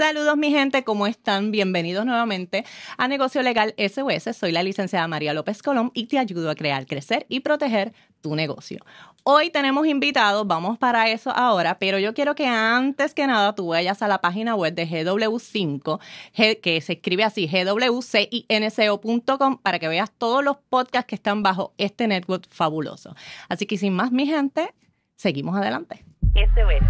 Saludos mi gente, ¿cómo están? Bienvenidos nuevamente a Negocio Legal SOS. Soy la licenciada María López Colón y te ayudo a crear, crecer y proteger tu negocio. Hoy tenemos invitados, vamos para eso ahora, pero yo quiero que antes que nada tú vayas a la página web de GW5, que se escribe así, gwcinco.com, para que veas todos los podcasts que están bajo este network fabuloso. Así que sin más mi gente, seguimos adelante. SOS.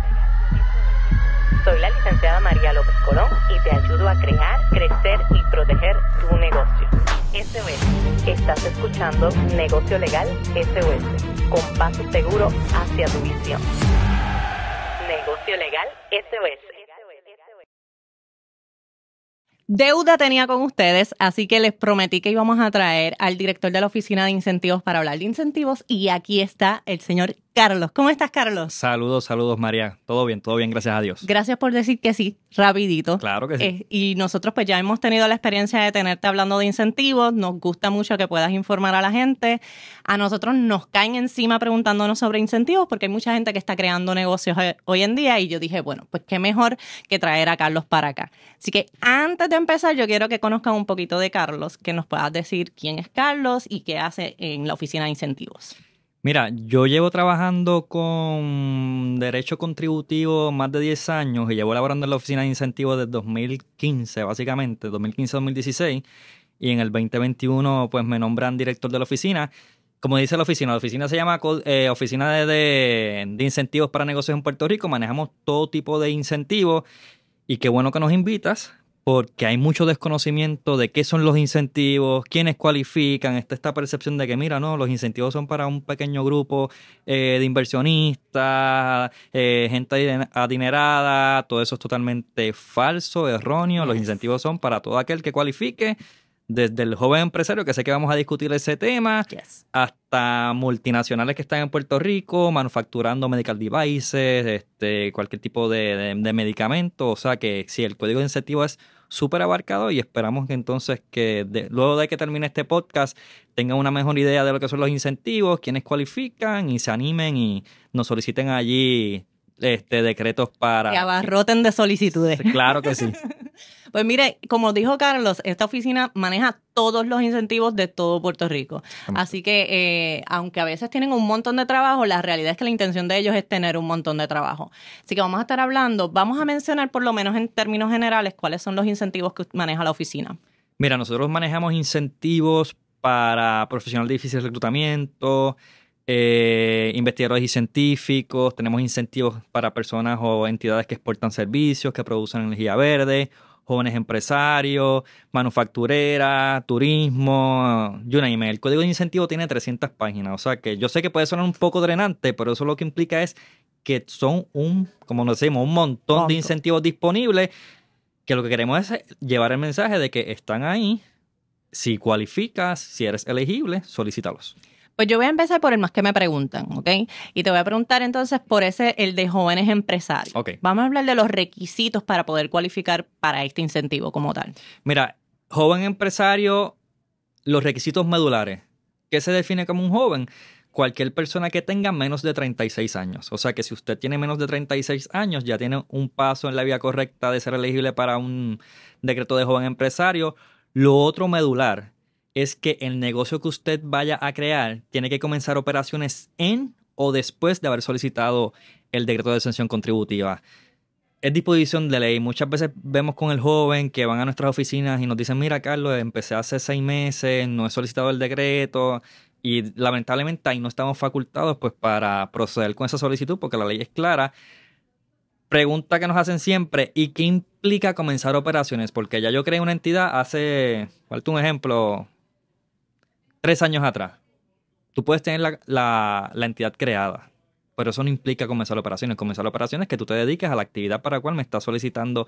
Soy la licenciada María López Colón y te ayudo a crear, crecer y proteger tu negocio. SOS. Estás escuchando Negocio Legal SOS, con paso seguro hacia tu visión. Negocio Legal SOS. Deuda tenía con ustedes, así que les prometí que íbamos a traer al director de la Oficina de Incentivos para hablar de incentivos y aquí está el señor Carlos. ¿Cómo estás, Carlos? Saludos, María. Todo bien, gracias a Dios. Gracias por decir que sí, rapidito. Claro que sí. Y nosotros pues ya hemos tenido la experiencia de tenerte hablando de incentivos. Nos gusta mucho que puedas informar a la gente. A nosotros nos caen encima preguntándonos sobre incentivos porque hay mucha gente que está creando negocios hoy en día y yo dije, bueno, pues qué mejor que traer a Carlos para acá. Así que antes de empezar, yo quiero que conozcan un poquito de Carlos, que nos puedas decir quién es Carlos y qué hace en la Oficina de Incentivos. Mira, yo llevo trabajando con derecho contributivo más de 10 años y llevo laborando en la Oficina de Incentivos desde 2015, básicamente, 2015-2016. Y en el 2021, pues me nombran director de la oficina. Como dice la oficina se llama Oficina de Incentivos para Negocios en Puerto Rico. Manejamos todo tipo de incentivos y qué bueno que nos invitas, porque hay mucho desconocimiento de qué son los incentivos, quiénes cualifican. Está esta percepción de que, mira, no, los incentivos son para un pequeño grupo de inversionistas, gente adinerada. Todo eso es totalmente falso, erróneo. Los incentivos son para todo aquel que cualifique, desde el joven empresario, que sé que vamos a discutir ese tema, hasta multinacionales que están en Puerto Rico, manufacturando medical devices, cualquier tipo de medicamento. O sea que sí, el código de incentivo es súper abarcado y esperamos que entonces luego de que termine este podcast tengan una mejor idea de lo que son los incentivos, quiénes cualifican y se animen y nos soliciten allí decretos para... Que abarroten de solicitudes. Claro que sí. Pues mire, como dijo Carlos, esta oficina maneja todos los incentivos de todo Puerto Rico. Así que, aunque a veces tienen un montón de trabajo, la realidad es que la intención de ellos es tener un montón de trabajo. Así que vamos a estar hablando, vamos a mencionar por lo menos en términos generales cuáles son los incentivos que maneja la oficina. Mira, nosotros manejamos incentivos para profesionales de difícil reclutamiento, investigadores y científicos. Tenemos incentivos para personas o entidades que exportan servicios, que producen energía verde, jóvenes empresarios, manufactureras, turismo, you name it. El código de incentivo tiene 300 páginas. O sea que yo sé que puede sonar un poco drenante, pero eso lo que implica es que son como nos decimos, un montón de incentivos disponibles, que lo que queremos es llevar el mensaje de que están ahí. Si cualificas, si eres elegible, solicítalos. Pues yo voy a empezar por el más que me preguntan, ¿ok? Y te voy a preguntar entonces por el de jóvenes empresarios. Okay. Vamos a hablar de los requisitos para poder cualificar para este incentivo como tal. Mira, joven empresario, los requisitos medulares. ¿Qué se define como un joven? Cualquier persona que tenga menos de 36 años. O sea que si usted tiene menos de 36 años, ya tiene un paso en la vía correcta de ser elegible para un decreto de joven empresario. Lo otro medular es que el negocio que usted vaya a crear tiene que comenzar operaciones en o después de haber solicitado el decreto de exención contributiva. Es disposición de ley. Muchas veces vemos con el joven que van a nuestras oficinas y nos dicen, mira, Carlos, empecé hace 6 meses, no he solicitado el decreto y lamentablemente ahí no estamos facultados pues para proceder con esa solicitud porque la ley es clara. Pregunta que nos hacen siempre, ¿y qué implica comenzar operaciones? Porque ya yo creé una entidad hace, falta un ejemplo, 3 años atrás. Tú puedes tener la entidad creada, pero eso no implica comenzar operaciones. Comenzar operaciones es que tú te dediques a la actividad para la cual me estás solicitando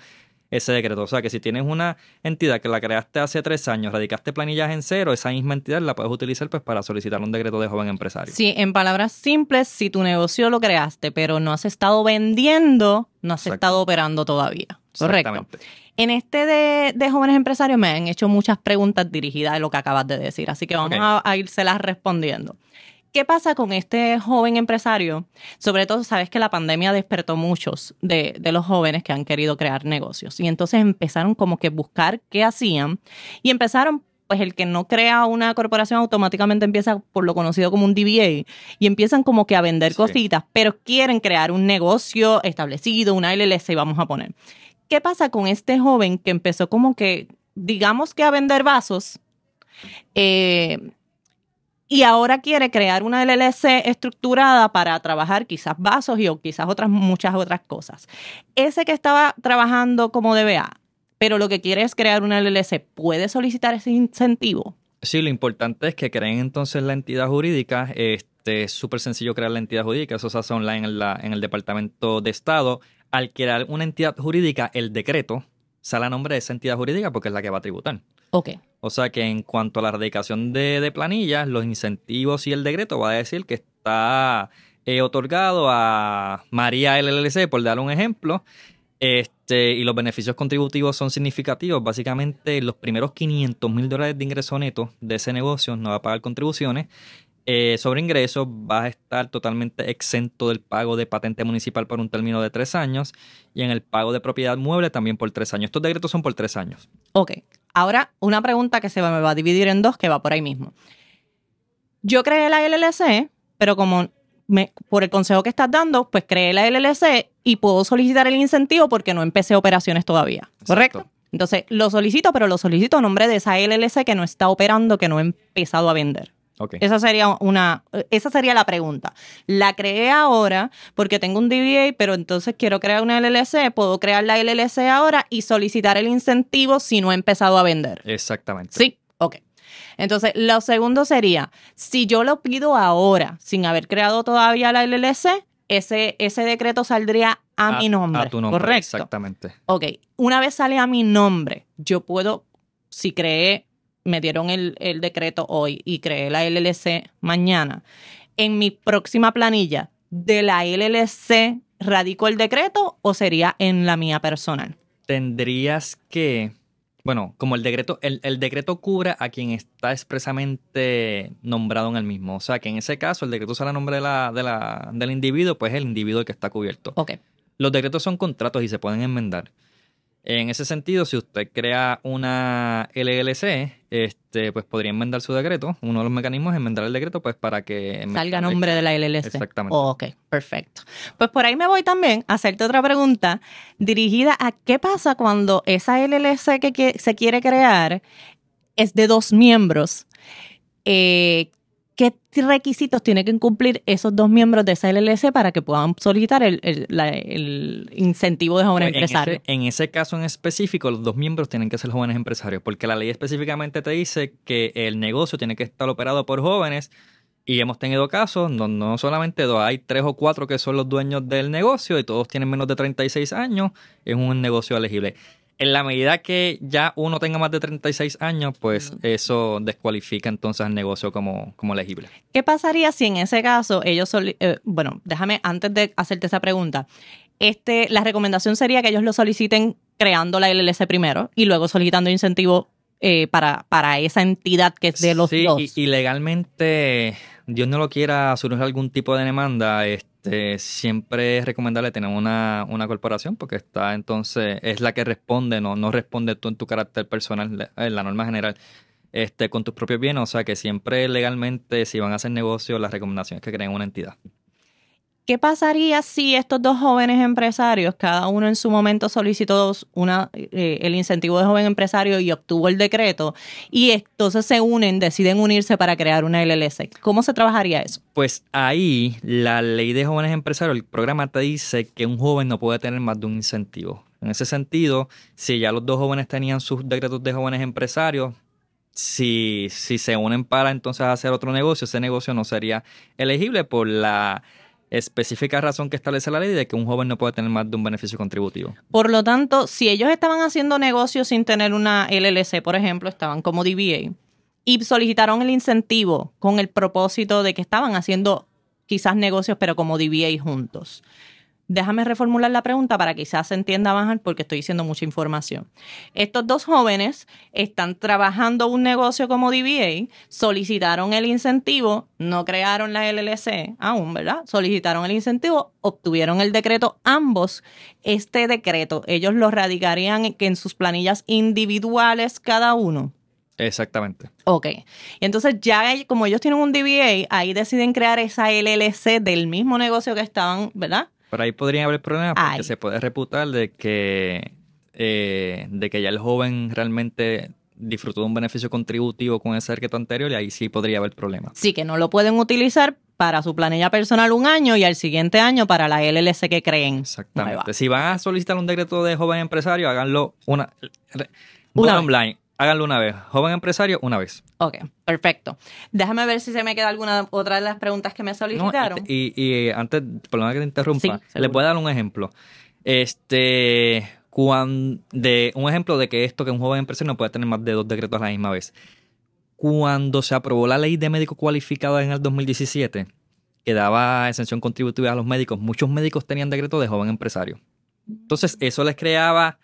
ese decreto. O sea, que si tienes una entidad que la creaste hace 3 años, radicaste planillas en cero, esa misma entidad la puedes utilizar pues para solicitar un decreto de joven empresario. Sí, en palabras simples, si tu negocio lo creaste, pero no has estado vendiendo, no has estado operando todavía. Correcto. En este de jóvenes empresarios me han hecho muchas preguntas dirigidas a lo que acabas de decir, así que vamos a irselas respondiendo. ¿Qué pasa con este joven empresario? Sobre todo, sabes que la pandemia despertó muchos de los jóvenes que han querido crear negocios. Y entonces empezaron como que buscar qué hacían. Y empezaron, pues el que no crea una corporación automáticamente empieza por lo conocido como un DBA. Y empiezan como que a vender cositas, pero quieren crear un negocio establecido, una LLC, vamos a poner. ¿Qué pasa con este joven que empezó como que, digamos que a vender vasos? Y ahora quiere crear una LLC estructurada para trabajar quizás vasos o quizás muchas otras cosas. Ese que estaba trabajando como DBA, pero lo que quiere es crear una LLC, ¿puede solicitar ese incentivo? Sí, lo importante es que creen entonces la entidad jurídica. Es súper sencillo crear la entidad jurídica. Eso se hace online en el Departamento de Estado. Al crear una entidad jurídica, el decreto sale a nombre de esa entidad jurídica porque es la que va a tributar. Ok. O sea que en cuanto a la radicación de planillas, los incentivos y el decreto va a decir que está otorgado a María LLC, por dar un ejemplo, y los beneficios contributivos son significativos. Básicamente, los primeros $500,000 de ingreso neto de ese negocio no va a pagar contribuciones. Sobre ingresos, vas a estar totalmente exento del pago de patente municipal por un término de 3 años y en el pago de propiedad mueble también por 3 años. Estos decretos son por 3 años. Ok. Ahora, una pregunta que me va a dividir en dos, que va por ahí mismo. Yo creé la LLC, pero por el consejo que estás dando, pues creé la LLC y puedo solicitar el incentivo porque no empecé operaciones todavía, ¿correcto? Exacto. Entonces, lo solicito, pero lo solicito a nombre de esa LLC que no está operando, que no he empezado a vender. Okay. Esa sería la pregunta. La creé ahora porque tengo un DBA, pero entonces quiero crear una LLC. Puedo crear la LLC ahora y solicitar el incentivo si no he empezado a vender. Exactamente. Sí, ok. Entonces, lo segundo sería, si yo lo pido ahora, sin haber creado todavía la LLC, ese decreto saldría a mi nombre. A tu nombre, ¿correcto? Exactamente. Ok. Una vez sale a mi nombre, yo puedo, si me dieron el decreto hoy y creé la LLC mañana, en mi próxima planilla de la LLC radico el decreto o sería en la mía personal. Tendrías que, bueno, como el decreto cubre a quien está expresamente nombrado en el mismo. O sea que en ese caso el decreto sale a nombre del individuo, pues es el individuo el que está cubierto. Ok. Los decretos son contratos y se pueden enmendar. En ese sentido, si usted crea una LLC, pues podría enmendar su decreto. Uno de los mecanismos es enmendar el decreto, pues para que salga a nombre de la LLC. Exactamente. Ok, perfecto. Pues por ahí me voy también a hacerte otra pregunta dirigida a qué pasa cuando esa LLC que se quiere crear es de 2 miembros. ¿Qué requisitos tienen que cumplir esos 2 miembros de esa LLC para que puedan solicitar el incentivo de jóvenes empresarios? En ese caso en específico, los 2 miembros tienen que ser jóvenes empresarios, porque la ley específicamente te dice que el negocio tiene que estar operado por jóvenes y hemos tenido casos donde no solamente 2, hay 3 o 4 que son los dueños del negocio y todos tienen menos de 36 años, es un negocio elegible. En la medida que ya uno tenga más de 36 años, pues eso descualifica entonces al negocio como elegible. ¿Qué pasaría si en ese caso ellos... bueno, déjame, antes de hacerte esa pregunta, la recomendación sería que ellos lo soliciten creando la LLC primero y luego solicitando incentivo para esa entidad que es de los dos. Sí, y legalmente, Dios no lo quiera, surgir algún tipo de demanda, siempre es recomendable tener una corporación porque es la que responde, no responde tú en tu carácter personal, en la norma general, con tus propios bienes. O sea que siempre legalmente, si van a hacer negocio, la recomendación es que creen una entidad. ¿Qué pasaría si estos 2 jóvenes empresarios, cada uno en su momento solicitó el incentivo de joven empresario y obtuvo el decreto, y entonces deciden unirse para crear una LLC? ¿Cómo se trabajaría eso? Pues ahí la ley de jóvenes empresarios, el programa te dice que un joven no puede tener más de un incentivo. En ese sentido, si ya los 2 jóvenes tenían sus decretos de jóvenes empresarios, si se unen para entonces hacer otro negocio, ese negocio no sería elegible por la específica razón que establece la ley de que un joven no puede tener más de un beneficio contributivo. Por lo tanto, si ellos estaban haciendo negocios sin tener una LLC, por ejemplo, estaban como DBA y solicitaron el incentivo con el propósito de que estaban haciendo quizás negocios, pero como DBA juntos, Déjame reformular la pregunta para que quizás se entienda más porque estoy diciendo mucha información. Estos dos jóvenes están trabajando un negocio como DBA, solicitaron el incentivo, no crearon la LLC aún, ¿verdad? Solicitaron el incentivo, obtuvieron el decreto ambos. Este decreto, ellos lo radicarían en sus planillas individuales cada uno. Exactamente. Ok. Y entonces ya como ellos tienen un DBA, ahí deciden crear esa LLC del mismo negocio que estaban, ¿verdad? Pero ahí podrían haber problemas porque se puede reputar de que ya el joven realmente disfrutó de un beneficio contributivo con ese decreto anterior y ahí sí podría haber problemas. Sí, que no lo pueden utilizar para su planilla personal un año y al siguiente año para la LLC que creen. Exactamente. Nueva. Si van a solicitar un decreto de joven empresario, háganlo una vez. Háganlo una vez. Joven empresario, una vez. Ok, perfecto. Déjame ver si se me queda alguna otra de las preguntas que me solicitaron. No, y antes, perdona que te interrumpa, Sí, les voy a dar un ejemplo. Un ejemplo de que un joven empresario no puede tener más de 2 decretos a la misma vez. Cuando se aprobó la ley de médico cualificado en el 2017, que daba exención contributiva a los médicos, muchos médicos tenían decreto de joven empresario. Entonces, eso les creaba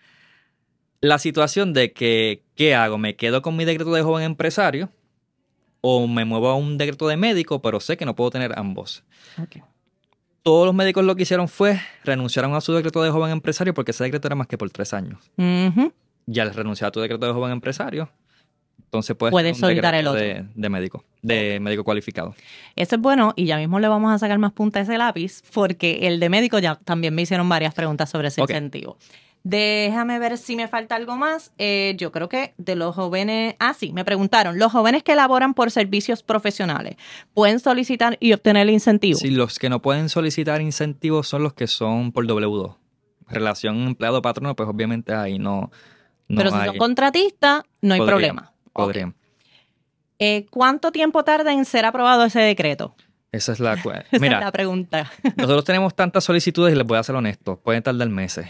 la situación de que, ¿qué hago? ¿Me quedo con mi decreto de joven empresario o me muevo a un decreto de médico, pero sé que no puedo tener ambos? Okay. Todos los médicos lo que hicieron fue renunciaron a su decreto de joven empresario porque ese decreto era más que por 3 años. Uh-huh. Ya al renunciar a tu decreto de joven empresario, entonces puedes solicitar el otro. De médico cualificado. Eso es bueno y ya mismo le vamos a sacar más punta a ese lápiz porque el de médico ya también me hicieron varias preguntas sobre ese incentivo. Déjame ver si me falta algo más. Yo creo que de los jóvenes... sí, me preguntaron. ¿Los jóvenes que laboran por servicios profesionales pueden solicitar y obtener el incentivo? Sí, los que no pueden solicitar incentivos son los que son por W2. Relación empleado-patrono, pues obviamente ahí no pero si son contratistas, no hay problema. Podrían. Okay. ¿Cuánto tiempo tarda en ser aprobado ese decreto? Esa es la es la pregunta. Nosotros tenemos tantas solicitudes y les voy a ser honesto, pueden tardar meses.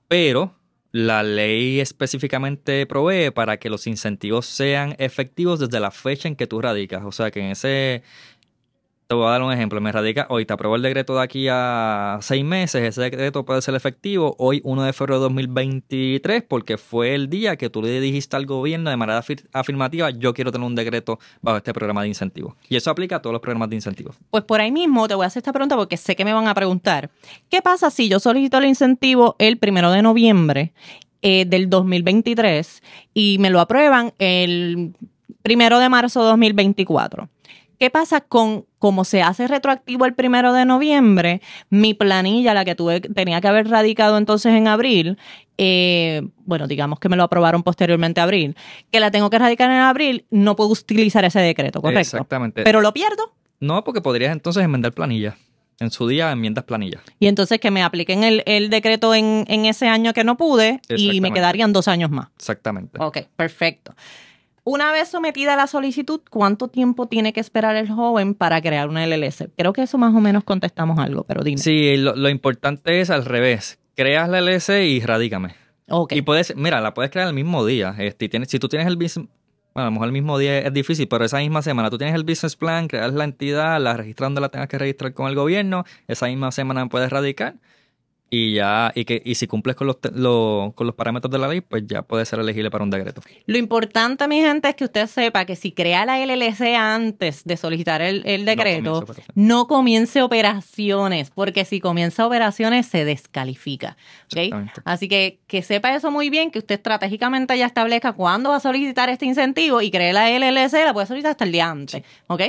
Pero la ley específicamente provee para que los incentivos sean efectivos desde la fecha en que tú radicas. O sea que te voy a dar un ejemplo. Me radica hoy, te aprobó el decreto de aquí a 6 meses. Ese decreto puede ser efectivo hoy, 1 de febrero de 2023, porque fue el día que tú le dijiste al gobierno de manera afirmativa, yo quiero tener un decreto bajo este programa de incentivos. Y eso aplica a todos los programas de incentivos. Pues por ahí mismo te voy a hacer esta pregunta porque sé que me van a preguntar. ¿Qué pasa si yo solicito el incentivo el 1 de noviembre del 2023 y me lo aprueban el 1 de marzo de 2024? ¿Qué pasa con cómo se hace retroactivo el 1 de noviembre? Mi planilla, la que tenía que haber radicado entonces en abril, digamos que me lo aprobaron posteriormente a abril, que la tengo que radicar en abril, no puedo utilizar ese decreto, ¿correcto? Exactamente. ¿Pero lo pierdo? No, porque podrías entonces enmendar planilla. En su día enmiendas planilla. Y entonces que me apliquen el decreto en ese año que no pude y me quedarían 2 años más. Exactamente. Ok, perfecto. Una vez sometida la solicitud, ¿cuánto tiempo tiene que esperar el joven para crear una LLC? Creo que eso más o menos contestamos algo, pero dime. Sí, lo importante es al revés. Creas la LLC y radícame. Ok. Y la puedes crear el mismo día. Si tú tienes el business, bueno, a lo mejor el mismo día es difícil, pero esa misma semana tú tienes el business plan, creas la entidad, la registras donde la tengas que registrar con el gobierno, esa misma semana puedes radicar. Y si cumples con los parámetros de la ley, pues ya puede ser elegible para un decreto. Lo importante, mi gente, es que usted sepa que si crea la LLC antes de solicitar el decreto, no comience operaciones, porque si comienza operaciones se descalifica. ¿Okay? Así que sepa eso muy bien, que usted estratégicamente ya establezca cuándo va a solicitar este incentivo y cree la LLC, la puede solicitar hasta el día antes. ¿Ok?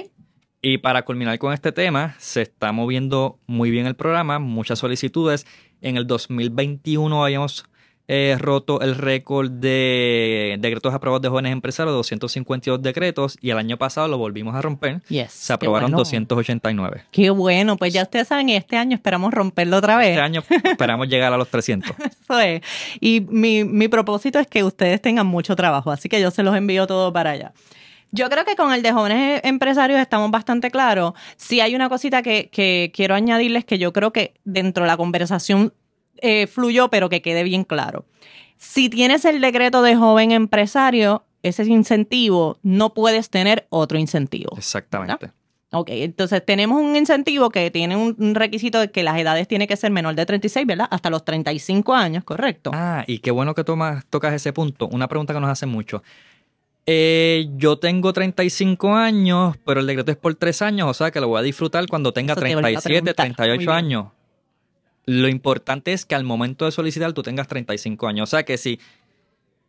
Y para culminar con este tema, se está moviendo muy bien el programa, muchas solicitudes. En el 2021 habíamos roto el récord de decretos aprobados de jóvenes empresarios, 252 decretos, y el año pasado lo volvimos a romper. Yes, se aprobaron 289. Qué bueno, pues ya ustedes saben, este año esperamos romperlo otra vez. Este año esperamos llegar a los 300. Eso es. Y mi propósito es que ustedes tengan mucho trabajo, así que yo se los envío todo para allá. Yo creo que con el de jóvenes empresarios estamos bastante claros. Sí hay una cosita que quiero añadirles que yo creo que dentro de la conversación fluyó, pero que quede bien claro. Si tienes el decreto de joven empresario, ese incentivo, no puedes tener otro incentivo. Exactamente. ¿Verdad? Ok, entonces tenemos un incentivo que tiene un requisito de que las edades tienen que ser menor de 36, ¿verdad? Hasta los 35 años, ¿correcto? Y qué bueno que tocas ese punto. Una pregunta que nos hacen mucho. Yo tengo 35 años, pero el decreto es por 3 años, o sea que lo voy a disfrutar cuando tenga Eso te iba a 37, preguntar. Muy 38 bien. años. Lo importante es que al momento de solicitar tú tengas 35 años. O sea que si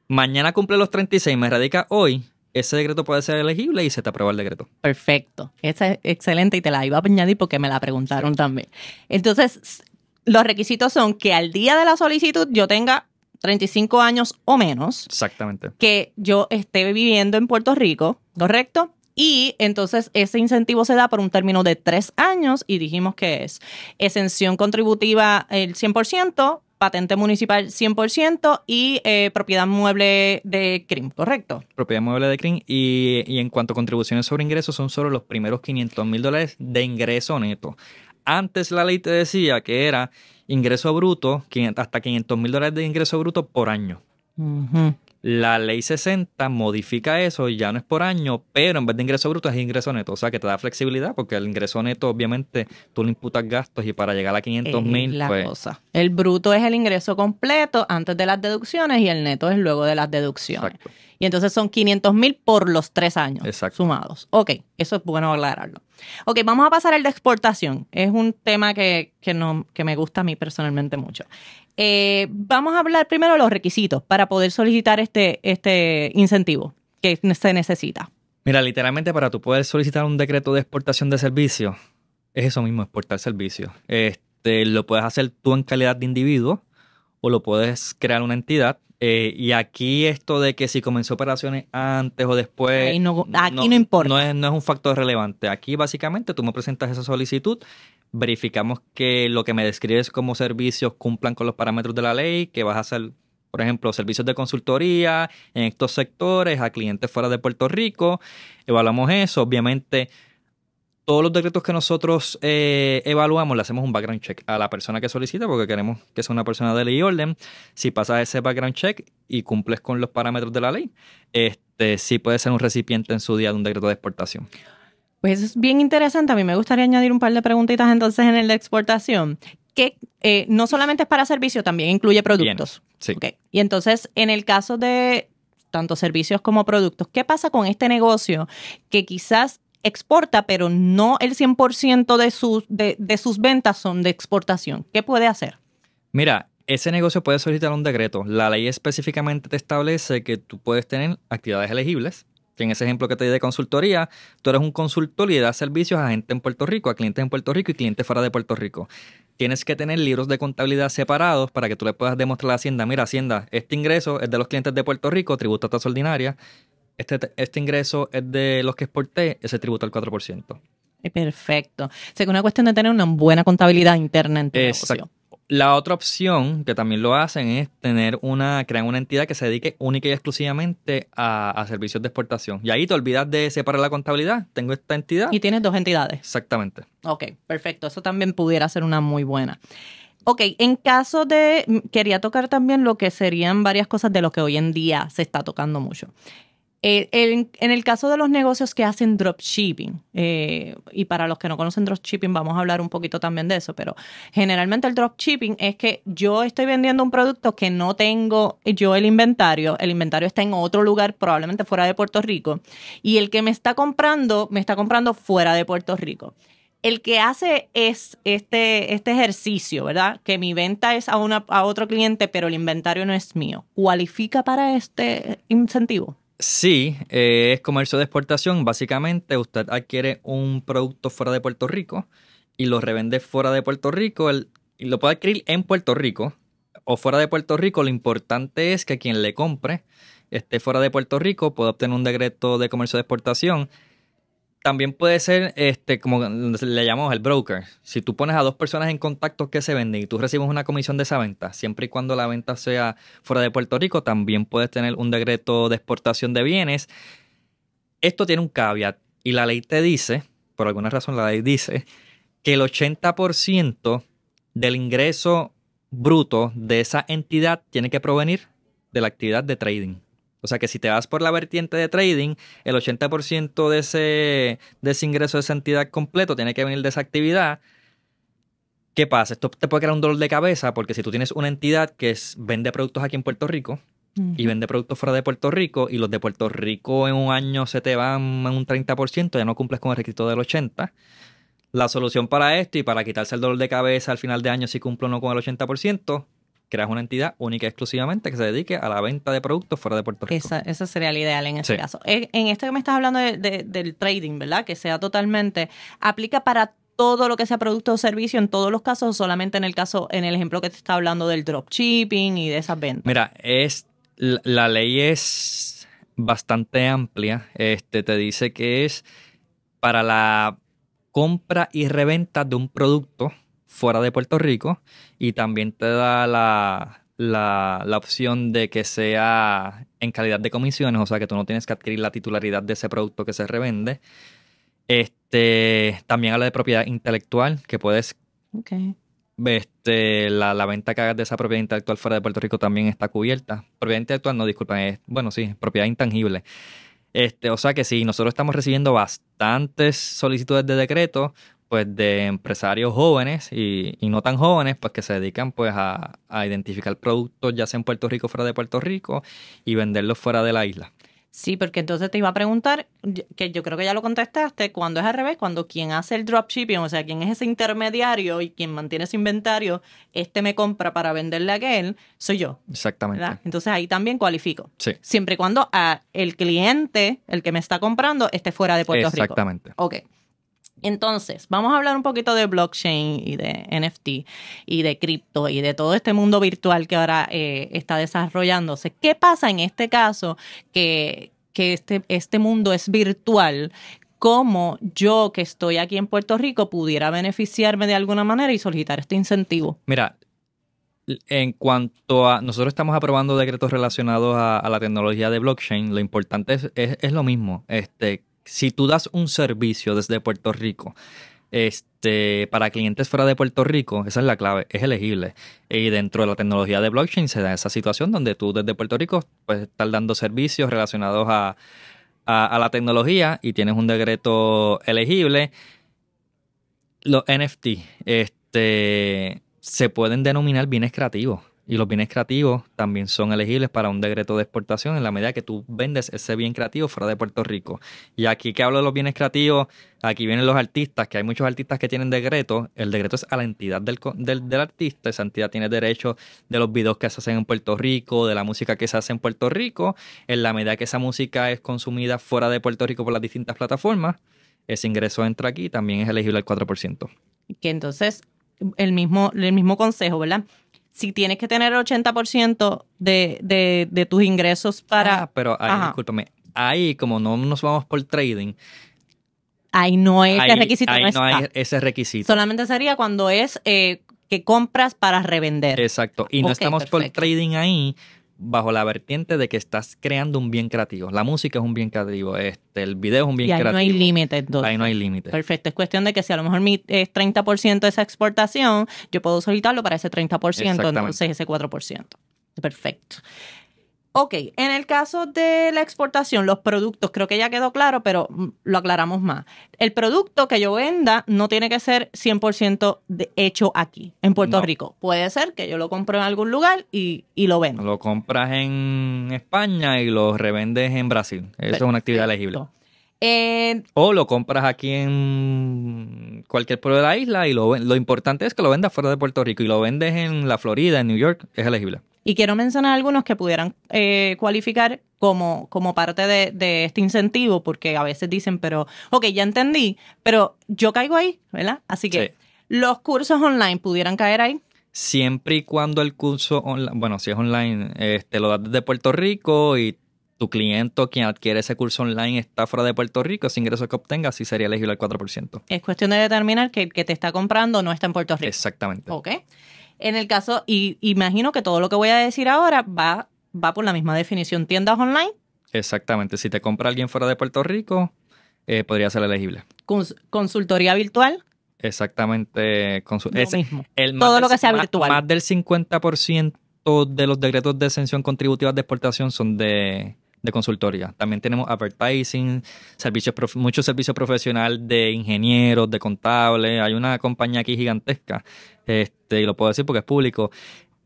mañana cumple los 36 y me radica hoy, ese decreto puede ser elegible y se te aprueba el decreto. Perfecto. Esa es excelente y te la iba a añadir porque me la preguntaron también. Entonces, los requisitos son que al día de la solicitud yo tenga 35 años o menos, Exactamente. que yo esté viviendo en Puerto Rico, ¿correcto? Y entonces ese incentivo se da por un término de 3 años y dijimos que es exención contributiva el 100%, patente municipal 100% y propiedad mueble de CRIM, ¿correcto? Propiedad mueble de CRIM y en cuanto a contribuciones sobre ingresos son solo los primeros $500,000 de ingreso neto. Antes la ley te decía que era ingreso bruto, hasta $500,000 de ingreso bruto por año. Ujú. La ley 60 modifica eso y ya no es por año, pero en vez de ingreso bruto es ingreso neto. O sea que te da flexibilidad porque el ingreso neto obviamente tú le imputas gastos y para llegar a 500,000 La pues cosa. El bruto es el ingreso completo antes de las deducciones y el neto es luego de las deducciones. exacto. Y entonces son 500,000 por los 3 años Exacto. sumados. Ok, eso es bueno aclararlo. Ok, vamos a pasar al de exportación. Es un tema que me gusta a mí personalmente mucho. Vamos a hablar primero de los requisitos para poder solicitar este incentivo que se necesita. Mira, literalmente para tú poder solicitar un decreto de exportación de servicios, es eso mismo, exportar servicios. Lo puedes hacer tú en calidad de individuo o lo puedes crear una entidad. Y aquí esto de que si comenzó operaciones antes o después, Aquí no importa. no es un factor relevante. Aquí básicamente tú me presentas esa solicitud, verificamos que lo que me describes como servicios cumplan con los parámetros de la ley, que vas a hacer, por ejemplo, servicios de consultoría en estos sectores a clientes fuera de Puerto Rico. Evaluamos eso, obviamente. Todos los decretos que nosotros evaluamos, le hacemos un background check a la persona que solicita porque queremos que sea una persona de ley y orden. Si pasas ese background check y cumples con los parámetros de la ley, sí puede ser un recipiente en su día de un decreto de exportación. Pues eso es bien interesante. A mí me gustaría añadir un par de preguntitas entonces en el de exportación, que no solamente es para servicios, también incluye productos. Bien, sí. Okay. Y entonces, en el caso de tanto servicios como productos, ¿qué pasa con este negocio que quizás exporta, pero no el 100% de sus ventas son de exportación? ¿Qué puede hacer? Mira, ese negocio puede solicitar un decreto. La ley específicamente te establece que tú puedes tener actividades elegibles. Que en ese ejemplo que te di de consultoría, tú eres un consultor y das servicios a gente en Puerto Rico, a clientes en Puerto Rico y clientes fuera de Puerto Rico. Tienes que tener libros de contabilidad separados para que tú le puedas demostrar a Hacienda, mira, Hacienda, este ingreso es de los clientes de Puerto Rico, tributo a tasa ordinaria. Este ingreso es de los que exporté, ese tributo al 4%. Perfecto. O sea, que es una cuestión de tener una buena contabilidad interna en tu Exacto. negocio. La otra opción que también lo hacen es crear una entidad que se dedique única y exclusivamente a servicios de exportación. Y ahí te olvidas de separar la contabilidad. Tengo esta entidad. Y tienes 2 entidades. Exactamente. Ok, perfecto. Eso también pudiera ser una muy buena. Ok, quería tocar también lo que serían varias cosas de lo que hoy en día se está tocando mucho. En el caso de los negocios que hacen dropshipping, y para los que no conocen dropshipping, vamos a hablar un poquito también de eso, pero generalmente el dropshipping es que yo estoy vendiendo un producto que no tengo yo el inventario está en otro lugar, probablemente fuera de Puerto Rico, y el que me está comprando fuera de Puerto Rico. El que hace es este ejercicio, ¿verdad? Que mi venta es a otro cliente, pero el inventario no es mío. ¿Cualifica para este incentivo? Sí, es comercio de exportación. Básicamente, usted adquiere un producto fuera de Puerto Rico y lo revende fuera de Puerto Rico. Y lo puede adquirir en Puerto Rico o fuera de Puerto Rico. Lo importante es que quien le compre esté fuera de Puerto Rico, pueda obtener un decreto de comercio de exportación. También puede ser, como le llamamos el broker. Si tú pones a 2 personas en contacto que se venden y tú recibes una comisión de esa venta, siempre y cuando la venta sea fuera de Puerto Rico, también puedes tener un decreto de exportación de bienes. Esto tiene un caveat y la ley te dice, por alguna razón la ley dice, que el 80% del ingreso bruto de esa entidad tiene que provenir de la actividad de trading. O sea que si te vas por la vertiente de trading, el 80% de ese ingreso de esa entidad completo tiene que venir de esa actividad. ¿Qué pasa? Esto te puede crear un dolor de cabeza porque si tú tienes una entidad que vende productos aquí en Puerto Rico y vende productos fuera de Puerto Rico y los de Puerto Rico en un año se te van en un 30%, ya no cumples con el requisito del 80%. La solución para esto y para quitarse el dolor de cabeza al final de año si cumple o no con el 80%, creas una entidad única y exclusivamente que se dedique a la venta de productos fuera de Puerto Rico. Esa sería la ideal en este caso. En esto que me estás hablando del trading, ¿verdad? Que sea totalmente, aplica para todo lo que sea producto o servicio en todos los casos, solamente en el ejemplo que te está hablando del dropshipping y de esas ventas. Mira, la ley es bastante amplia. Te dice que es para la compra y reventa de un producto fuera de Puerto Rico y también te da la opción de que sea en calidad de comisiones, o sea que tú no tienes que adquirir la titularidad de ese producto que se revende. También habla de propiedad intelectual, que puedes... Okay. La venta que hagas de esa propiedad intelectual fuera de Puerto Rico también está cubierta. Propiedad intelectual, no, disculpen, propiedad intangible. O sea que sí, nosotros estamos recibiendo bastantes solicitudes de decreto, pues de empresarios jóvenes y no tan jóvenes, pues que se dedican pues a identificar productos ya sea en Puerto Rico o fuera de Puerto Rico y venderlos fuera de la isla. Sí, porque entonces te iba a preguntar, que yo creo que ya lo contestaste, cuando es al revés, cuando quien hace el dropshipping, o sea, quien es ese intermediario y quien mantiene ese inventario, me compra para venderle a aquel, soy yo. Exactamente. ¿Verdad? Entonces ahí también cualifico. Sí. Siempre y cuando el cliente, el que me está comprando, esté fuera de Puerto Rico. Exactamente. Ok. Entonces, vamos a hablar un poquito de blockchain y de NFT y de cripto y de todo este mundo virtual que ahora está desarrollándose. ¿Qué pasa en este caso que este mundo es virtual? ¿Cómo yo, que estoy aquí en Puerto Rico, pudiera beneficiarme de alguna manera y solicitar este incentivo? Mira, en cuanto a... Nosotros estamos aprobando decretos relacionados a la tecnología de blockchain. Lo importante es lo mismo. Si tú das un servicio desde Puerto Rico para clientes fuera de Puerto Rico, esa es la clave, es elegible. Y dentro de la tecnología de blockchain se da esa situación donde tú desde Puerto Rico puedes estar dando servicios relacionados a la tecnología y tienes un decreto elegible. Los NFT se pueden denominar bienes creativos. Y los bienes creativos también son elegibles para un decreto de exportación en la medida que tú vendes ese bien creativo fuera de Puerto Rico. Y aquí que hablo de los bienes creativos, aquí vienen los artistas, que hay muchos artistas que tienen decreto. El decreto es a la entidad del artista. Esa entidad tiene derecho de los videos que se hacen en Puerto Rico, de la música que se hace en Puerto Rico. En la medida que esa música es consumida fuera de Puerto Rico por las distintas plataformas, ese ingreso entra aquí y también es elegible al 4%. Que entonces, el mismo consejo, ¿verdad? Si tienes que tener el 80% de tus ingresos para... pero ahí, discúlpame, ahí como no nos vamos por trading... Ahí no hay ese requisito. Ahí no hay ese requisito. Solamente sería cuando es que compras para revender. Exacto. Y no estamos por trading ahí bajo la vertiente de que estás creando un bien creativo. La música es un bien creativo, el video es un bien creativo. Y ahí no hay límite, entonces. Ahí no hay límite. Perfecto. Es cuestión de que si a lo mejor es 30% de esa exportación, yo puedo solicitarlo para ese 30%, entonces ese 4%. Perfecto. Ok, en el caso de la exportación, los productos, creo que ya quedó claro, pero lo aclaramos más. El producto que yo venda no tiene que ser 100% hecho aquí, en Puerto Rico. Puede ser que yo lo compre en algún lugar y lo vendo. Lo compras en España y lo revendes en Brasil. Eso es una actividad elegible. O lo compras aquí en cualquier pueblo de la isla y lo importante es que lo vendas fuera de Puerto Rico y lo vendes en la Florida, en New York, es elegible. Y quiero mencionar algunos que pudieran cualificar como parte de este incentivo, porque a veces dicen, pero, ok, ya entendí, pero yo caigo ahí, ¿verdad? Así que los cursos online pudieran caer ahí. Siempre y cuando el curso online, bueno, si es online, lo das desde Puerto Rico y tu cliente o quien adquiere ese curso online está fuera de Puerto Rico, ese ingreso que obtenga sí sería elegible al 4%. Es cuestión de determinar que el que te está comprando no está en Puerto Rico. Exactamente. Ok. En el caso, y imagino que todo lo que voy a decir ahora va por la misma definición, tiendas online. Exactamente. Si te compra alguien fuera de Puerto Rico, podría ser elegible. Consultoría virtual. Exactamente. Lo mismo. Todo lo que sea virtual. Más del 50% de los decretos de exención contributiva de exportación son de de consultoría. También tenemos advertising, mucho servicio profesional de ingenieros, de contables. Hay una compañía aquí gigantesca, y lo puedo decir porque es público,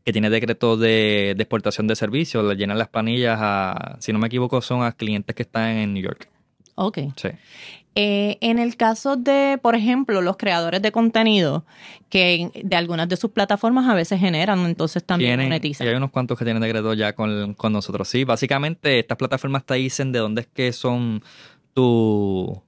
que tiene decretos de exportación de servicios. Le llenan las planillas si no me equivoco, son a clientes que están en New York. Ok. Sí. En el caso de, por ejemplo, los creadores de contenido que de algunas de sus plataformas a veces generan, entonces también monetizan. Y hay unos cuantos que tienen decretos ya con nosotros. Sí, básicamente estas plataformas te dicen de dónde es que son los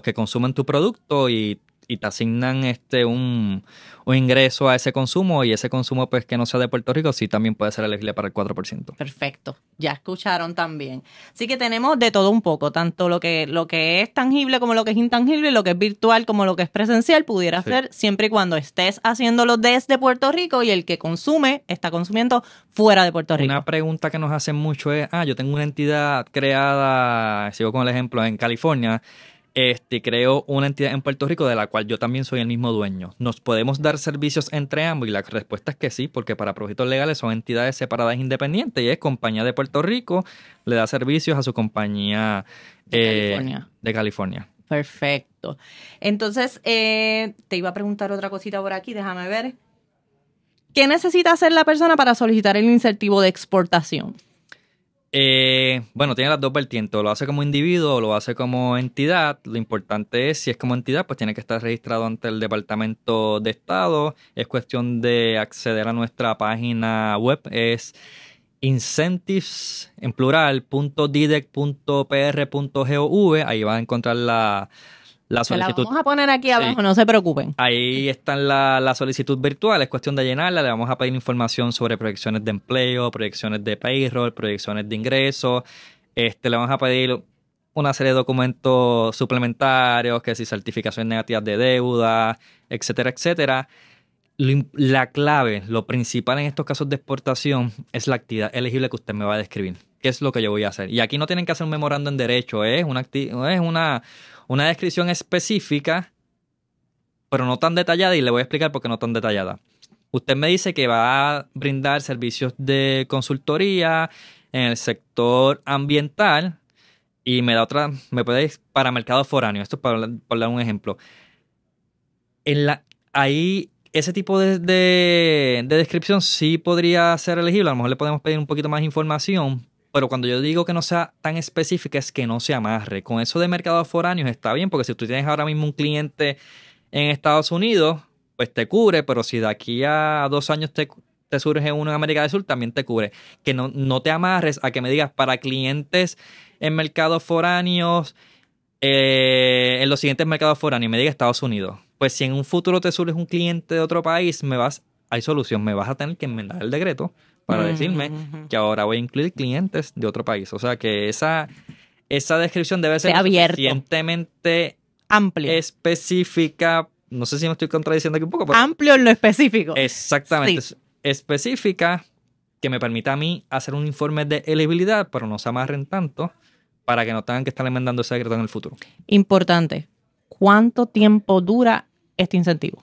que consumen tu producto y te asignan un ingreso a ese consumo, y ese consumo pues que no sea de Puerto Rico sí también puede ser elegible para el 4%. Perfecto, ya escucharon también. Así que tenemos de todo un poco, tanto lo que es tangible como lo que es intangible, lo que es virtual como lo que es presencial, pudiera ser siempre y cuando estés haciéndolo desde Puerto Rico y el que consume está consumiendo fuera de Puerto Rico. Una pregunta que nos hacen mucho es, yo tengo una entidad creada, sigo con el ejemplo, en California, creo una entidad en Puerto Rico de la cual yo también soy el mismo dueño. ¿Nos podemos dar servicios entre ambos? Y la respuesta es que sí, porque para propósitos legales son entidades separadas e independientes, y es compañía de Puerto Rico, le da servicios a su compañía de California. Perfecto. Entonces, te iba a preguntar otra cosita por aquí, déjame ver. ¿Qué necesita hacer la persona para solicitar el incentivo de exportación? Bueno, tiene las dos vertientes, lo hace como individuo o lo hace como entidad. Lo importante es, si es como entidad, pues tiene que estar registrado ante el Departamento de Estado. Es cuestión de acceder a nuestra página web, es incentives, en plural, .didec.pr.gov. Ahí van a encontrar la solicitud. La vamos a poner aquí abajo, no se preocupen. Ahí está la solicitud virtual, es cuestión de llenarla. Le vamos a pedir información sobre proyecciones de empleo, proyecciones de payroll, proyecciones de ingresos. Le vamos a pedir una serie de documentos suplementarios, que si certificaciones negativas de deuda, etcétera, etcétera. La clave, lo principal en estos casos de exportación es la actividad elegible que usted me va a describir. ¿Qué es lo que yo voy a hacer? Y aquí no tienen que hacer un memorando en derecho, es una descripción específica, pero no tan detallada, y le voy a explicar por qué no tan detallada. Usted me dice que va a brindar servicios de consultoría en el sector ambiental y me puede ir para mercado foráneo. Esto es por dar un ejemplo. Ahí ese tipo de descripción sí podría ser elegible. A lo mejor le podemos pedir un poquito más de información, pero cuando yo digo que no sea tan específica es que no se amarre. Con eso de mercados foráneos está bien, porque si tú tienes ahora mismo un cliente en Estados Unidos, pues te cubre, pero si de aquí a 2 años te surge uno en América del Sur, también te cubre. Que no te amarres a que me digas para clientes en mercados foráneos, en los siguientes mercados foráneos, y me diga Estados Unidos. Pues si en un futuro te surge un cliente de otro país, hay solución, me vas a tener que enmendar el decreto para decirme que ahora voy a incluir clientes de otro país. O sea que esa descripción debe ser suficientemente amplia, específica. No sé si me estoy contradiciendo aquí un poco. Pero amplio en lo específico. Exactamente. Sí. Específica, que me permita a mí hacer un informe de elegibilidad, pero no se amarren tanto para que no tengan que estar enmendando ese decreto en el futuro. Importante. ¿Cuánto tiempo dura este incentivo?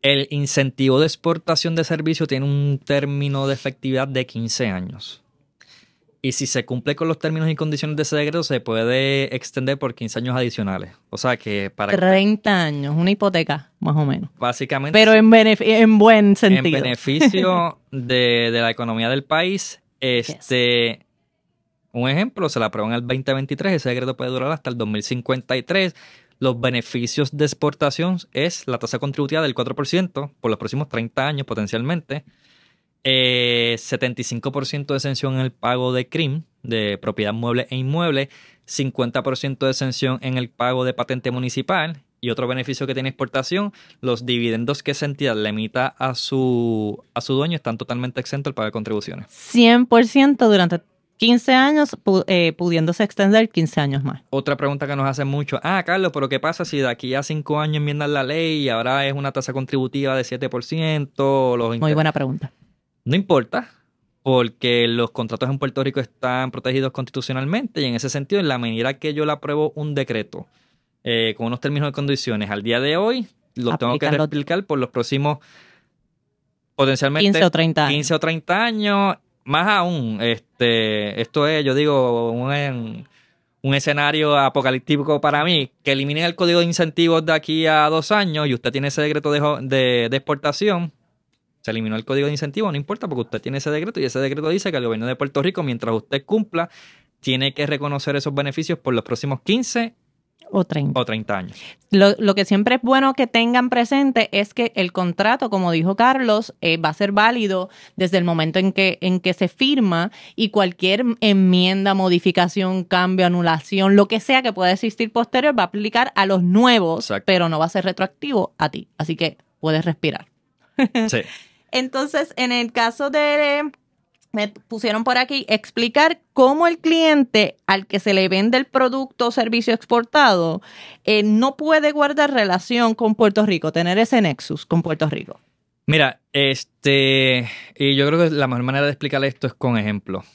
El incentivo de exportación de servicio tiene un término de efectividad de 15 años. Y si se cumple con los términos y condiciones de ese decreto, se puede extender por 15 años adicionales. O sea que para 30 años, una hipoteca, más o menos. Básicamente. Pero en buen sentido. En beneficio de la economía del país. Un ejemplo, se la aprobó en el 2023, ese decreto puede durar hasta el 2053. Los beneficios de exportación es la tasa contributiva del 4% por los próximos 30 años potencialmente. 75% de exención en el pago de CRIM, de propiedad mueble e inmueble. 50% de exención en el pago de patente municipal. Y otro beneficio que tiene exportación, los dividendos que esa entidad le emita a su dueño están totalmente exentos del pago de contribuciones. 100% durante 15 años, pudiéndose extender 15 años más. Otra pregunta que nos hacen mucho. Carlos, pero ¿qué pasa si de aquí a 5 años enmiendan la ley y ahora es una tasa contributiva de 7%? Muy buena pregunta. No importa, porque los contratos en Puerto Rico están protegidos constitucionalmente, y en ese sentido, en la medida que yo le apruebo un decreto con unos términos y condiciones al día de hoy, los tengo que replicar por los próximos potencialmente 15 o 30 años. 15 o 30 años. Más aún, Esto es, yo digo, un escenario apocalíptico para mí, que eliminen el código de incentivos de aquí a 2 años y usted tiene ese decreto de exportación. Se eliminó el código de incentivos, no importa, porque usted tiene ese decreto y ese decreto dice que el gobierno de Puerto Rico, mientras usted cumpla, tiene que reconocer esos beneficios por los próximos 15 o 30 años. Lo que siempre es bueno que tengan presente es que el contrato, como dijo Carlos, va a ser válido desde el momento en que se firma, y cualquier enmienda, modificación, cambio, anulación, lo que sea que pueda existir posterior va a aplicar a los nuevos. Exacto. Pero no va a ser retroactivo a ti. Así que puedes respirar. Sí. Entonces, en el caso me pusieron por aquí explicar cómo el cliente al que se le vende el producto o servicio exportado no puede guardar relación con Puerto Rico, tener ese nexus con Puerto Rico. Mira, y yo creo que la mejor manera de explicar esto es con ejemplos.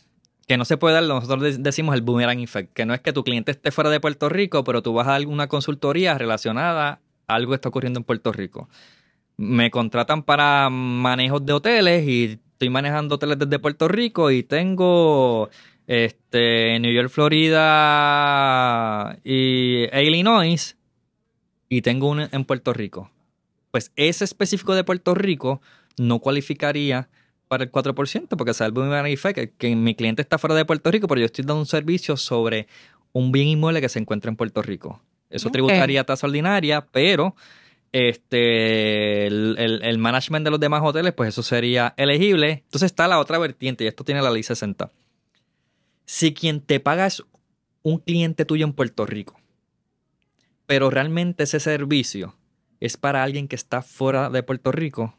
Que no se puede dar, nosotros decimos el boomerang effect, que no es que tu cliente esté fuera de Puerto Rico, pero tú vas a alguna consultoría relacionada a algo que está ocurriendo en Puerto Rico. Me contratan para manejos de hoteles y estoy manejando hoteles desde Puerto Rico y tengo New York, Florida e Illinois, y tengo uno en Puerto Rico. Pues ese específico de Puerto Rico no cualificaría para el 4%, porque es el boomerang effect, que mi cliente está fuera de Puerto Rico, pero yo estoy dando un servicio sobre un bien inmueble que se encuentra en Puerto Rico. Eso tributaría tasa ordinaria, pero el management de los demás hoteles, pues eso sería elegible. Entonces está la otra vertiente, y esto tiene la ley 60. Si quien te paga es un cliente tuyo en Puerto Rico, pero realmente ese servicio es para alguien que está fuera de Puerto Rico,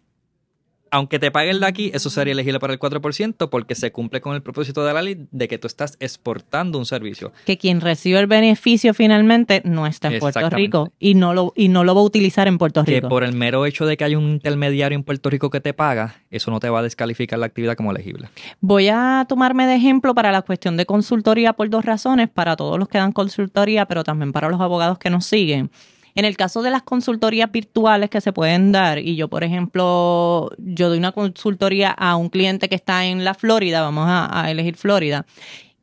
aunque te paguen de aquí, eso sería elegible para el 4%, porque se cumple con el propósito de la ley de que tú estás exportando un servicio. Que quien recibe el beneficio finalmente no está en Puerto Rico y no lo va a utilizar en Puerto Rico. Que por el mero hecho de que hay un intermediario en Puerto Rico que te paga, eso no te va a descalificar la actividad como elegible. Voy a tomarme de ejemplo para la cuestión de consultoría por 2 razones, para todos los que dan consultoría, pero también para los abogados que nos siguen. En el caso de las consultorías virtuales que se pueden dar, y yo, por ejemplo, yo doy una consultoría a un cliente que está en la Florida, vamos a elegir Florida,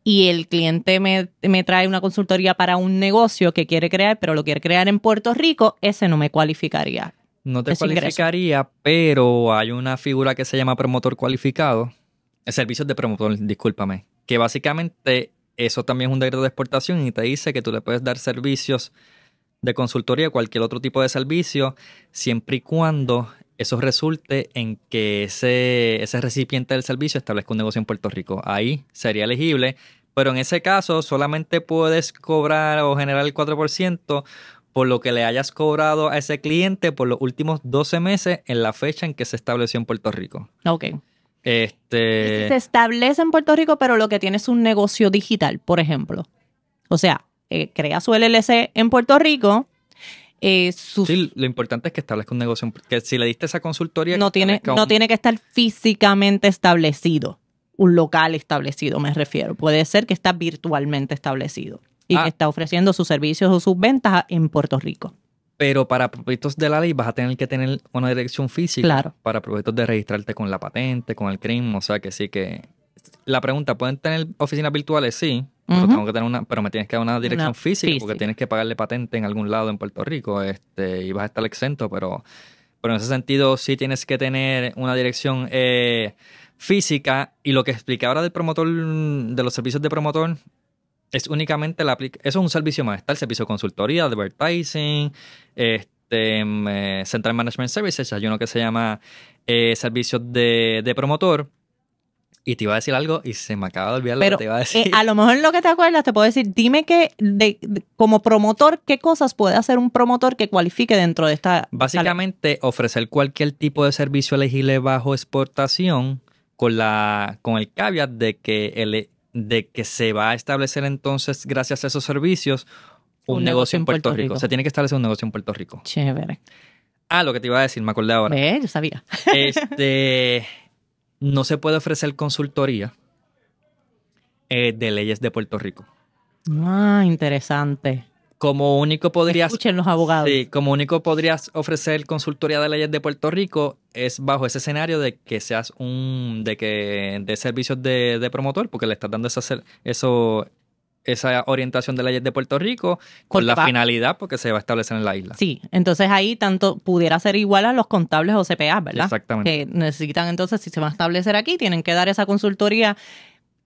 y el cliente me trae una consultoría para un negocio que quiere crear, pero lo quiere crear en Puerto Rico, ese no me cualificaría. No te cualificaría, pero hay una figura que se llama promotor cualificado, servicios de promotor, discúlpame, que básicamente eso también es un decreto de exportación y te dice que tú le puedes dar servicios de consultoría o cualquier otro tipo de servicio, siempre y cuando eso resulte en que ese recipiente del servicio establezca un negocio en Puerto Rico. Ahí sería elegible, pero en ese caso solamente puedes cobrar o generar el 4% por lo que le hayas cobrado a ese cliente por los últimos 12 meses en la fecha en que se estableció en Puerto Rico. Ok. Y si se establece en Puerto Rico, pero lo que tiene es un negocio digital, por ejemplo. O sea, crea su LLC en Puerto Rico. Sí, lo importante es que establezca un negocio, que si le diste esa consultoría... No tiene que estar físicamente establecido, un local establecido me refiero. Puede ser que está virtualmente establecido y que está ofreciendo sus servicios o sus ventas en Puerto Rico. Pero para propósitos de la ley vas a tener que tener una dirección física. Claro. Para propósitos de registrarte con la patente, con el CRIM, o sea que sí que... La pregunta, ¿pueden tener oficinas virtuales? Sí, pero tengo que tener pero me tienes que dar una dirección física porque tienes que pagarle patente en algún lado en Puerto Rico y vas a estar exento, pero en ese sentido sí tienes que tener una dirección física. Y lo que expliqué ahora del promotor, de los servicios de promotor, es únicamente eso es un servicio más. Está el servicio de consultoría, advertising, Central Management Services, hay uno que se llama servicios de promotor. Y te iba a decir algo y se me acaba de olvidar lo que te iba a decir. A lo mejor lo que te acuerdas te puedo decir, dime que como promotor, ¿qué cosas puede hacer un promotor que cualifique dentro de esta? Básicamente, ofrecer cualquier tipo de servicio elegible bajo exportación con el caveat de que se va a establecer entonces, gracias a esos servicios, un negocio en Puerto Rico. Se tiene que establecer un negocio en Puerto Rico. Chévere. Lo que te iba a decir, me acordé ahora. Yo sabía. No se puede ofrecer consultoría de leyes de Puerto Rico. Interesante. Como único podrías... Escuchen los abogados. Sí, como único podrías ofrecer consultoría de leyes de Puerto Rico es bajo ese escenario de que seas de servicios de promotor, porque le estás dando esa orientación de leyes de Puerto Rico con la finalidad porque se va a establecer en la isla. Sí, entonces ahí tanto pudiera ser igual a los contables o CPA, ¿verdad? Exactamente. Que necesitan entonces, si se van a establecer aquí, tienen que dar esa consultoría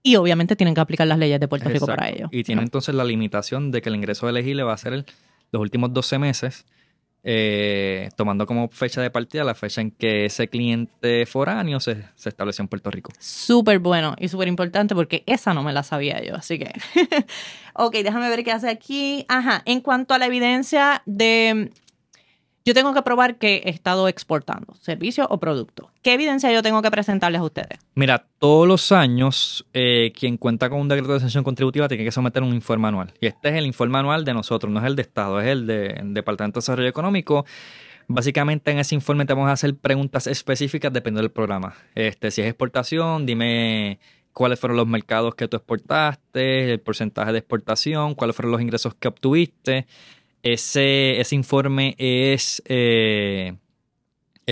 y obviamente tienen que aplicar las leyes de Puerto Rico para ello. Y tiene entonces la limitación de que el ingreso elegible va a ser los últimos 12 meses, tomando como fecha de partida la fecha en que ese cliente foráneo se estableció en Puerto Rico. Súper bueno y súper importante porque esa no me la sabía yo, así que... Ok, déjame ver qué hace aquí. Ajá, en cuanto a la evidencia de... Yo tengo que probar que he estado exportando servicio o producto. ¿Qué evidencia yo tengo que presentarles a ustedes? Mira, todos los años quien cuenta con un decreto de exención contributiva tiene que someter un informe anual. Y este es el informe anual de nosotros, no es el de Estado, es el del Departamento de Desarrollo Económico. Básicamente en ese informe te vamos a hacer preguntas específicas dependiendo del programa. Si es exportación, dime cuáles fueron los mercados que tú exportaste, el porcentaje de exportación, cuáles fueron los ingresos que obtuviste. Ese informe es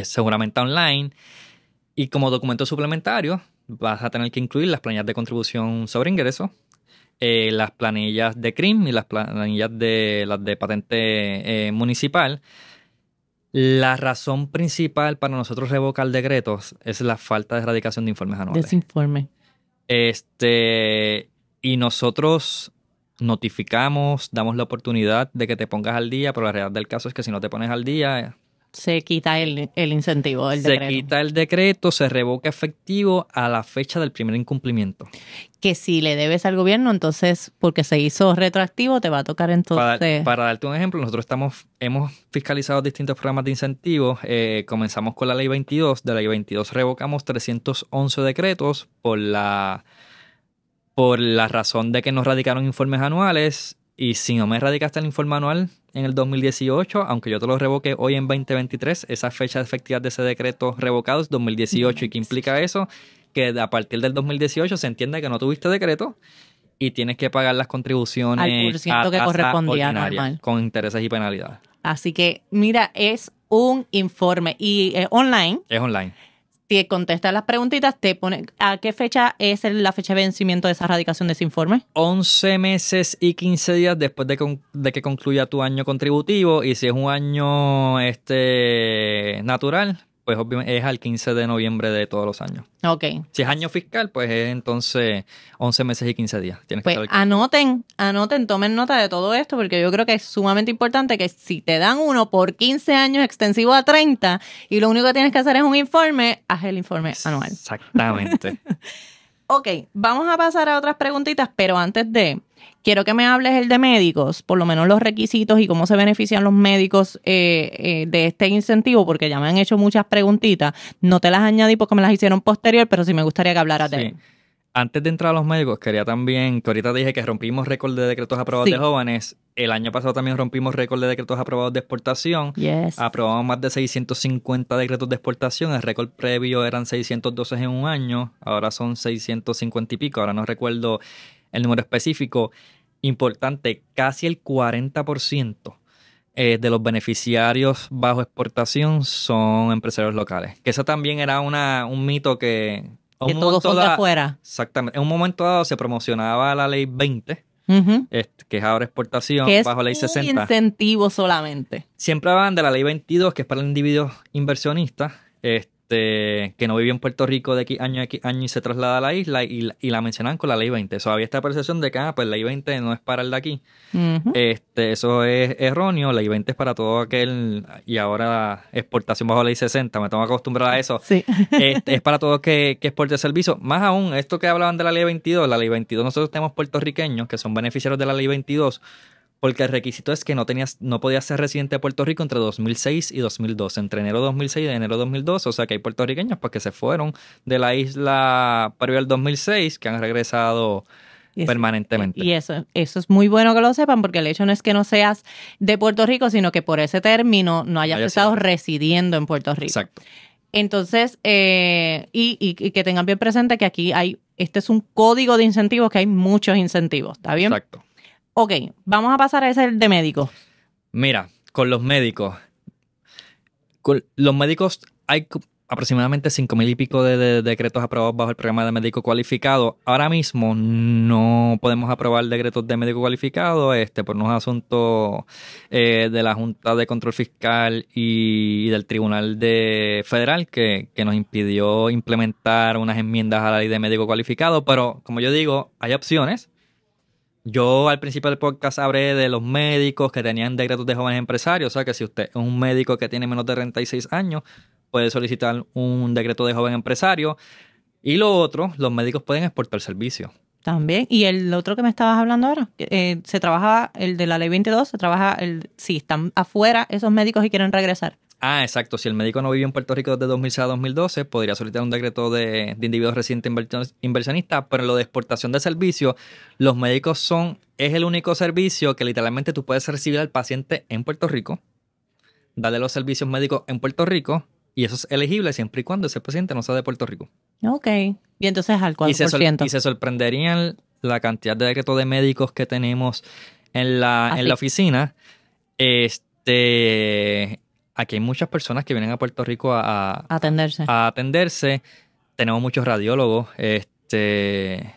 seguramente online y como documento suplementario vas a tener que incluir las planillas de contribución sobre ingresos, las planillas de CRIM y las planillas de patente municipal. La razón principal para nosotros revocar decretos es la falta de erradicación de informes anuales. Desinforme. Y nosotros notificamos, damos la oportunidad de que te pongas al día, pero la realidad del caso es que si no te pones al día... Se quita el incentivo del decreto. Se quita el decreto, se revoca efectivo a la fecha del primer incumplimiento. Que si le debes al gobierno, entonces, porque se hizo retroactivo, te va a tocar entonces... Para darte un ejemplo, nosotros hemos fiscalizado distintos programas de incentivos. Comenzamos con la Ley 22. De la Ley 22 revocamos 311 decretos por la razón de que nos radicaron informes anuales. Y si no me radicaste el informe anual en el 2018, aunque yo te lo revoque hoy en 2023, esa fecha efectiva de ese decreto revocado es 2018. ¿Y qué implica eso? Que a partir del 2018 se entiende que no tuviste decreto y tienes que pagar las contribuciones al porciento que correspondía normal, con intereses y penalidades. Así que, mira, es un informe y online. Es online. Te contesta las preguntitas, te pone a qué fecha es la fecha de vencimiento de esa radicación de ese informe. 11 meses y 15 días después de que concluya tu año contributivo, y si es un año natural, pues obviamente es al 15 de noviembre de todos los años. Ok. Si es año fiscal, pues es entonces 11 meses y 15 días. Tienes pues que anoten, tomen nota de todo esto, porque yo creo que es sumamente importante que si te dan uno por 15 años extensivo a 30 y lo único que tienes que hacer es un informe, haz el informe anual. Exactamente. Ok, vamos a pasar a otras preguntitas, pero antes quiero que me hables el de médicos, por lo menos los requisitos y cómo se benefician los médicos de este incentivo, porque ya me han hecho muchas preguntitas. No te las añadí porque me las hicieron posterior, pero sí me gustaría que hablaras de él. Antes de entrar a los médicos, quería también, que ahorita dije que rompimos récord de decretos aprobados de jóvenes. El año pasado también rompimos récord de decretos aprobados de exportación. Yes. Aprobamos más de 650 decretos de exportación. El récord previo eran 612 en un año. Ahora son 650 y pico. Ahora no recuerdo el número específico. Importante, casi el 40% de los beneficiarios bajo exportación son empresarios locales. Que eso también era un mito que todos son de afuera. Exactamente. En un momento dado se promocionaba la ley 20, que es ahora exportación bajo ley 60. Que es un incentivo solamente. Siempre hablan de la ley 22, que es para el individuo inversionista, que no vive en Puerto Rico de X año y se traslada a la isla y la mencionan con la ley 20. Eso había esta percepción de que pues la ley 20 no es para el de aquí. Eso es erróneo. La ley 20 es para todo aquel, y ahora exportación bajo ley 60, me tengo que acostumbrar a eso. Sí. Es para todo que exporte servicio. Más aún, esto que hablaban de la ley 22, la ley 22 nosotros tenemos puertorriqueños que son beneficiarios de la ley 22, porque el requisito es que no podías ser residente de Puerto Rico entre 2006 y 2012, entre enero de 2006 y enero de 2012. O sea que hay puertorriqueños pues, que se fueron de la isla previo al 2006, que han regresado permanentemente. Y eso es muy bueno que lo sepan, porque el hecho no es que no seas de Puerto Rico, sino que por ese término no hayas estado residiendo en Puerto Rico. Exacto. Entonces, y que tengan bien presente que aquí este es un código de incentivos, que hay muchos incentivos, ¿está bien? Exacto. Ok, vamos a pasar a ese de médico. Mira, con los médicos hay aproximadamente 5,000 y pico de decretos aprobados bajo el programa de médico cualificado. Ahora mismo no podemos aprobar decretos de médico cualificado por unos asuntos de la Junta de Control Fiscal y del Tribunal Federal que nos impidió implementar unas enmiendas a la ley de médico cualificado. Pero, como yo digo, hay opciones. Yo al principio del podcast hablé de los médicos que tenían decretos de jóvenes empresarios, o sea que si usted es un médico que tiene menos de 36 años, puede solicitar un decreto de joven empresario. Y lo otro, los médicos pueden exportar servicios. También. Y el otro que me estabas hablando ahora, se trabaja, el de la ley 22, se trabaja, si están afuera esos médicos y quieren regresar. Ah, exacto. Si el médico no vivió en Puerto Rico desde 2006 a 2012, podría solicitar un decreto de individuos residentes inversionistas, pero en lo de exportación de servicios, los médicos es el único servicio que literalmente tú puedes recibir al paciente en Puerto Rico, darle los servicios médicos en Puerto Rico, y eso es elegible siempre y cuando ese paciente no sea de Puerto Rico. Ok. Y entonces al 4%. Y se sorprenderían la cantidad de decretos de médicos que tenemos en la oficina. Aquí hay muchas personas que vienen a Puerto Rico a atenderse. Tenemos muchos radiólogos que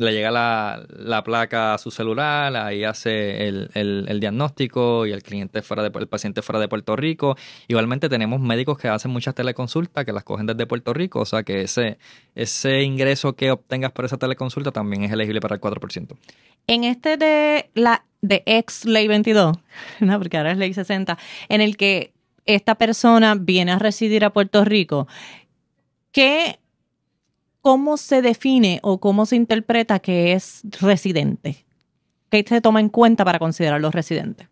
le llega la placa a su celular, ahí hace el diagnóstico y el paciente fuera de Puerto Rico. Igualmente tenemos médicos que hacen muchas teleconsultas que las cogen desde Puerto Rico, o sea que ese ingreso que obtengas por esa teleconsulta también es elegible para el 4%. En de ex ley 22, no, porque ahora es ley 60, en el que esta persona viene a residir a Puerto Rico, ¿cómo se define o cómo se interpreta que es residente? ¿Qué se toma en cuenta para considerarlo residente?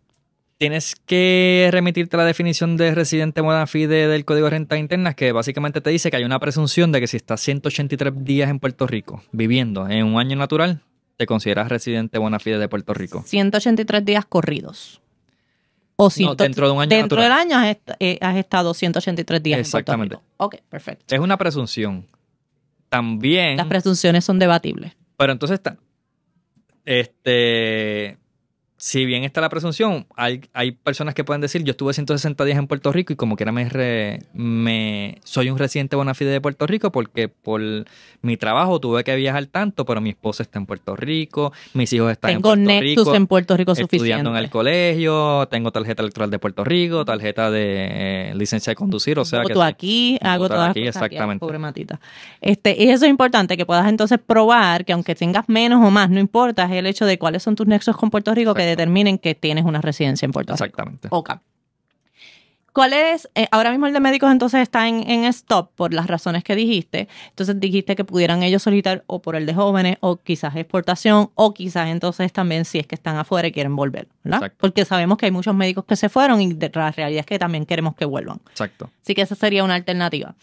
Tienes que remitirte a la definición de residente bona fide del Código de Rentas Internas, que básicamente te dice que hay una presunción de que si estás 183 días en Puerto Rico viviendo en un año natural, te consideras residente bona fide de Puerto Rico. 183 días corridos. O dentro de un año dentro natural. del año has estado 183 días en Puerto Rico. Ok, perfecto. Es una presunción. También... Las presunciones son debatibles. Pero entonces, si bien está la presunción, hay personas que pueden decir, yo estuve 160 días en Puerto Rico y como quiera soy un residente bona fide de Puerto Rico porque por mi trabajo tuve que viajar tanto, pero mi esposa está en Puerto Rico, mis hijos están en Puerto Rico. Tengo nexus en Puerto Rico estudiando suficiente. En el colegio, tengo tarjeta electoral de Puerto Rico, tarjeta de licencia de conducir, o sea voto aquí, hago todas las cosas exactamente. Aquí, pobre matita. Y eso es importante, que puedas entonces probar que aunque tengas menos o más, no importa, es el hecho de cuáles son tus nexos con Puerto Rico que determinen que tienes una residencia en Puerto Rico. Exactamente. Ok. ¿Cuál es? Ahora mismo el de médicos entonces está en stop por las razones que dijiste. Entonces dijiste que pudieran ellos solicitar o por el de jóvenes o quizás exportación o quizás entonces también si es que están afuera y quieren volver, ¿verdad? Exacto. Porque sabemos que hay muchos médicos que se fueron y la realidad es que también queremos que vuelvan. Exacto. Así que esa sería una alternativa.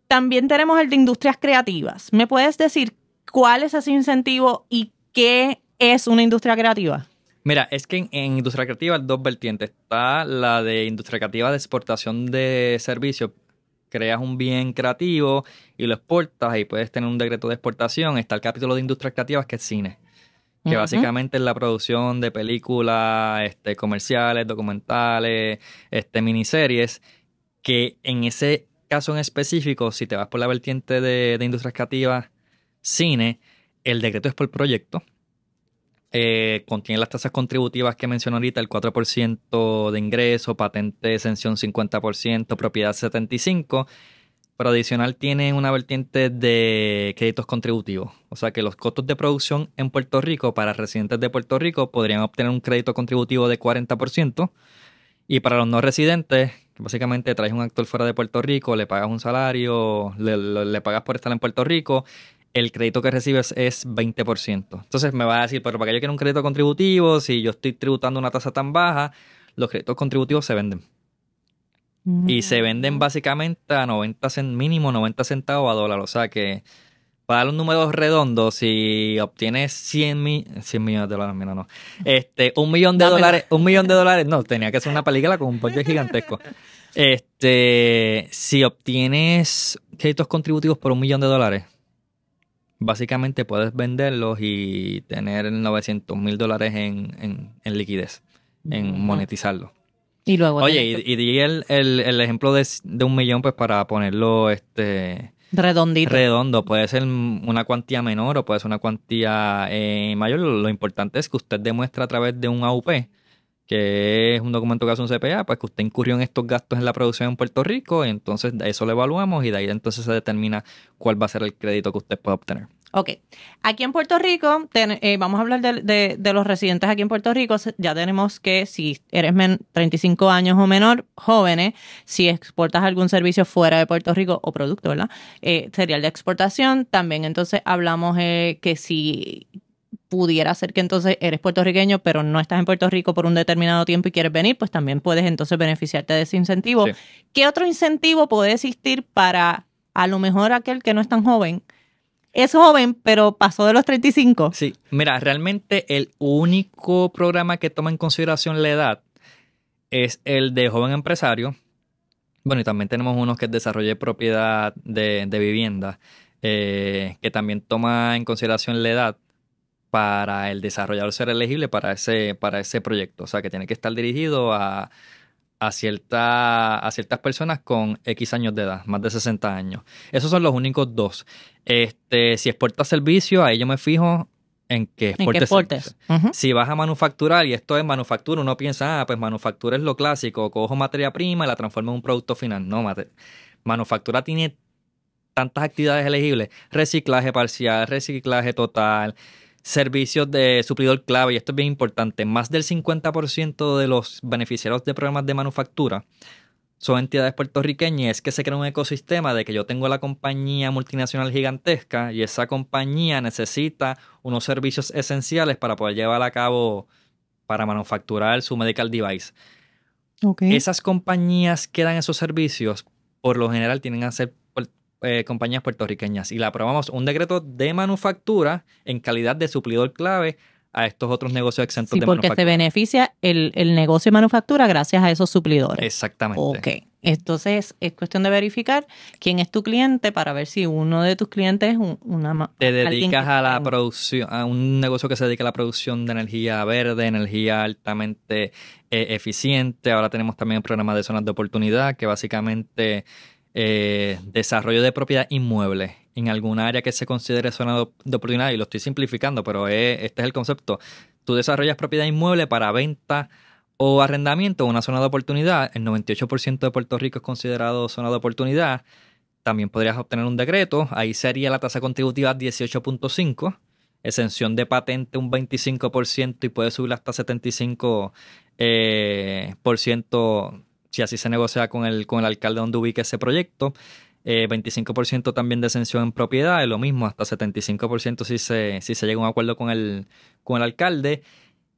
También tenemos el de industrias creativas. ¿Me puedes decir cuál es ese incentivo y qué es una industria creativa? Mira, es que en industria creativa hay dos vertientes. Está la de industria creativa de exportación de servicios. Creas un bien creativo y lo exportas y puedes tener un decreto de exportación. Está el capítulo de industrias creativas que es cine, que básicamente es la producción de películas, comerciales, documentales, miniseries, que en ese caso en específico, si te vas por la vertiente de industrias creativas, cine, el decreto es por proyecto. Contiene las tasas contributivas que mencioné ahorita, el 4% de ingreso, patente de exención 50%, propiedad 75%, pero adicional tiene una vertiente de créditos contributivos. O sea que los costos de producción en Puerto Rico para residentes de Puerto Rico podrían obtener un crédito contributivo de 40%, y para los no residentes, que básicamente traes un actor fuera de Puerto Rico, le pagas un salario, le pagas por estar en Puerto Rico, el crédito que recibes es 20%. Entonces me va a decir, pero ¿para qué yo quiero un crédito contributivo si yo estoy tributando una tasa tan baja? Los créditos contributivos se venden. Y se venden básicamente a mínimo 90 centavos a dólar. O sea que, para dar un número redondo, si obtienes 100 millones de dólares, mira, no. $1 millón $1 millón, no, tenía que ser una película con un budget gigantesco. Si obtienes créditos contributivos por $1 millón, básicamente puedes venderlos y tener $900,000 en liquidez, en monetizarlos. Y luego oye, y di el ejemplo de $1 millón, pues para ponerlo redondito. redondo. Puede ser una cuantía menor o puede ser una cuantía mayor. Lo importante es que usted demuestre a través de un AUP, que es un documento que hace un CPA, pues que usted incurrió en estos gastos en la producción en Puerto Rico, y entonces eso lo evaluamos y de ahí entonces se determina cuál va a ser el crédito que usted pueda obtener. Ok. Aquí en Puerto Rico, vamos a hablar de los residentes aquí en Puerto Rico. Ya tenemos que si eres 35 años o menor, jóvenes, si exportas algún servicio fuera de Puerto Rico o producto, ¿verdad? Sería el de exportación. También entonces hablamos que si pudiera ser que entonces eres puertorriqueño, pero no estás en Puerto Rico por un determinado tiempo y quieres venir, pues también puedes entonces beneficiarte de ese incentivo. Sí. ¿Qué otro incentivo puede existir para a lo mejor aquel que no es tan joven? Es joven, pero pasó de los 35. Sí, mira, realmente el único programa que toma en consideración la edad es el de joven empresario. Bueno, y también tenemos unos que es desarrollo de propiedad de vivienda, que también toma en consideración la edad para el desarrollador ser elegible para ese proyecto. O sea, que tiene que estar dirigido a ciertas personas con X años de edad, más de 60 años. Esos son los únicos dos. Si exportas servicio, ahí yo me fijo en que exportes. Uh-huh. Si vas a manufacturar, y esto es manufactura, uno piensa, pues manufactura es lo clásico, cojo materia prima y la transformo en un producto final. No, manufactura tiene tantas actividades elegibles: reciclaje parcial, reciclaje total, servicios de suplidor clave, y esto es bien importante. Más del 50% de los beneficiarios de programas de manufactura son entidades puertorriqueñas, y es que se crea un ecosistema de que yo tengo la compañía multinacional gigantesca y esa compañía necesita unos servicios esenciales para poder llevar a cabo, para manufacturar su medical device. Okay. Esas compañías que dan esos servicios, por lo general, tienen a ser compañías puertorriqueñas, y le aprobamos un decreto de manufactura en calidad de suplidor clave a estos otros negocios exentos de manufactura. Porque se beneficia el negocio de manufactura gracias a esos suplidores. Exactamente. Ok. Entonces es cuestión de verificar quién es tu cliente para ver si uno de tus clientes es te dedicas a la producción, a un negocio que se dedica a la producción de energía verde, energía altamente eficiente. Ahora tenemos también un programa de zonas de oportunidad que básicamente desarrollo de propiedad inmueble en alguna área que se considere zona de oportunidad, y lo estoy simplificando, pero este es el concepto. Tú desarrollas propiedad inmueble para venta o arrendamiento en una zona de oportunidad. El 98% de Puerto Rico es considerado zona de oportunidad. También podrías obtener un decreto. Ahí sería la tasa contributiva 18.5, exención de patente un 25%, y puede subir hasta 75% si así se negocia con el alcalde donde ubique ese proyecto. 25% también de exención en propiedad, es lo mismo, hasta 75% si se llega a un acuerdo con el alcalde.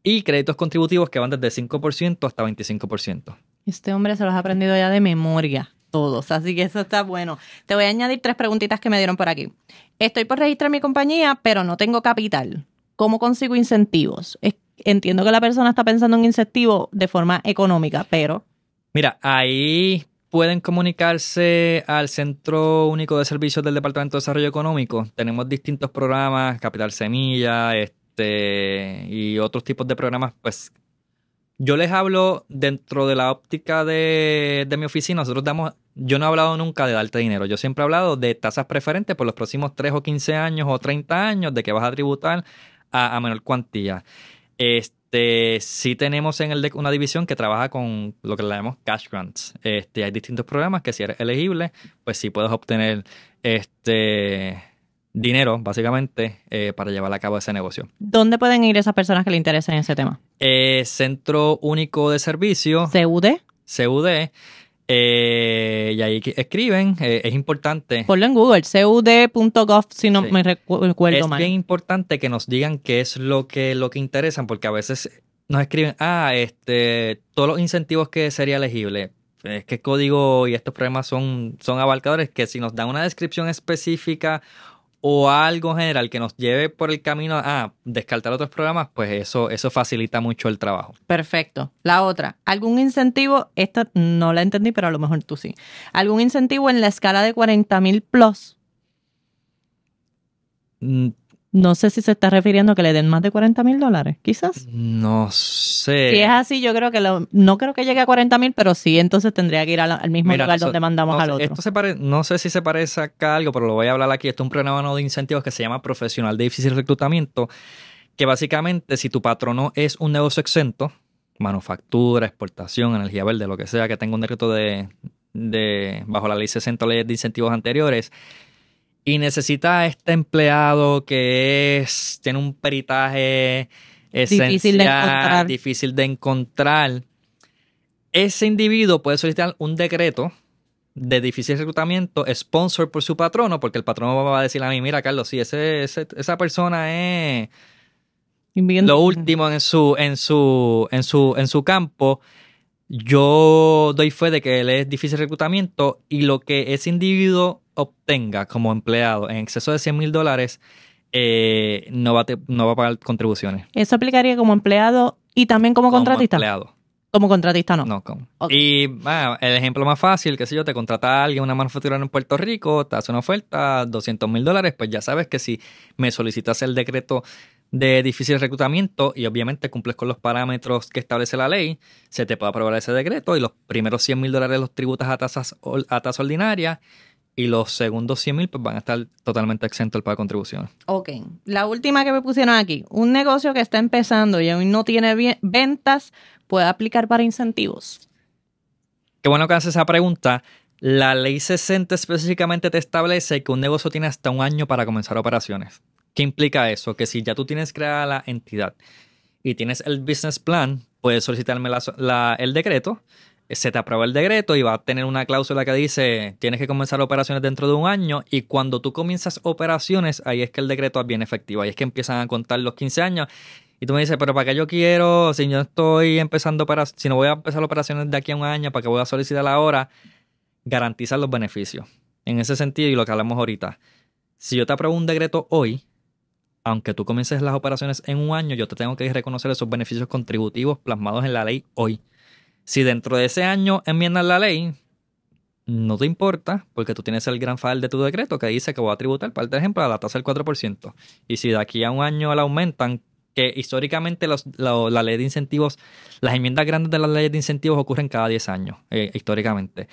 Y créditos contributivos que van desde 5% hasta 25%. Este hombre se los ha aprendido ya de memoria, todos, así que eso está bueno. Te voy a añadir 3 preguntitas que me dieron por aquí. Estoy por registrar mi compañía, pero no tengo capital. ¿Cómo consigo incentivos? Entiendo que la persona está pensando en incentivos de forma económica, pero... Mira, ahí pueden comunicarse al Centro Único de Servicios del Departamento de Desarrollo Económico. Tenemos distintos programas, Capital Semilla, y otros tipos de programas. Pues yo les hablo dentro de la óptica de mi oficina. Yo no he hablado nunca de darte dinero. Yo siempre he hablado de tasas preferentes por los próximos 3 o 15 años o 30 años, de que vas a tributar a menor cuantía. Sí tenemos en el DEC una división que trabaja con lo que le llamamos cash grants. Hay distintos programas que si eres elegible, pues sí puedes obtener dinero, básicamente, para llevar a cabo ese negocio. ¿Dónde pueden ir esas personas que le interesen ese tema? Centro Único de Servicio. CUD. Y ahí escriben, es importante. Ponlo en Google, cud.gov, si no me recuerdo mal. Es bien importante que nos digan qué es lo que interesan, porque a veces nos escriben, todos los incentivos que sería elegible. Es que el código y estos programas son abarcadores, que si nos dan una descripción específica o algo general que nos lleve por el camino a descartar otros programas, pues eso facilita mucho el trabajo. Perfecto. La otra, ¿algún incentivo? Esta no la entendí, pero a lo mejor tú sí. ¿Algún incentivo en la escala de 40,000 plus? No sé si se está refiriendo a que le den más de $40,000, quizás. No sé. Si es así, yo creo que no creo que llegue a 40,000, pero sí, entonces tendría que ir al mismo lugar donde mandamos al otro. No sé si se parece acá a algo, pero lo voy a hablar aquí. Esto es un programa de incentivos que se llama Profesional de Difícil Reclutamiento, que básicamente si tu patrono es un negocio exento, manufactura, exportación, energía verde, lo que sea, que tenga un decreto bajo la ley 60 leyes de incentivos anteriores, y necesita a este empleado que tiene un peritaje esencial, difícil de encontrar, ese individuo puede solicitar un decreto de difícil reclutamiento sponsor por su patrono, porque el patrono va a decir a mí, mira, Carlos, sí, esa persona es lo último en su campo. Yo doy fe de que él es difícil reclutamiento y lo que ese individuo obtenga como empleado en exceso de $100,000 no va a pagar contribuciones. ¿Eso aplicaría como empleado y también como contratista? Como empleado. Como contratista no. No, como. Okay. Y el ejemplo más fácil, qué sé yo, te contrata a alguien, una manufacturera en Puerto Rico, te hace una oferta, $200,000, pues ya sabes que si me solicitas el decreto de difícil reclutamiento y obviamente cumples con los parámetros que establece la ley, se te puede aprobar ese decreto y los primeros $100,000 los tributas a tasa ordinaria y los segundos 100,000 pues van a estar totalmente exentos del pago de contribuciones. Ok. La última que me pusieron aquí. Un negocio que está empezando y aún no tiene ventas, ¿puede aplicar para incentivos? Qué bueno que haces esa pregunta. La ley 60 específicamente te establece que un negocio tiene hasta un año para comenzar operaciones. ¿Qué implica eso? Que si ya tú tienes creada la entidad y tienes el business plan, puedes solicitarme el decreto, se te aprueba el decreto y va a tener una cláusula que dice tienes que comenzar operaciones dentro de un año y cuando tú comienzas operaciones, ahí es que el decreto es bien efectivo, ahí es que empiezan a contar los 15 años y tú me dices, pero ¿para qué yo quiero? Si yo estoy empezando si no voy a empezar operaciones de aquí a un año, ¿para qué voy a solicitar ahora? Garantizar los beneficios. En ese sentido y lo que hablamos ahorita, si yo te apruebo un decreto hoy, aunque tú comiences las operaciones en un año, yo te tengo que reconocer esos beneficios contributivos plasmados en la ley hoy. Si dentro de ese año enmiendan la ley, no te importa, porque tú tienes el gran file de tu decreto que dice que voy a tributar, por ejemplo, a la tasa del 4%. Y si de aquí a un año la aumentan, que históricamente la ley de incentivos, las enmiendas grandes de las leyes de incentivos ocurren cada 10 años, históricamente.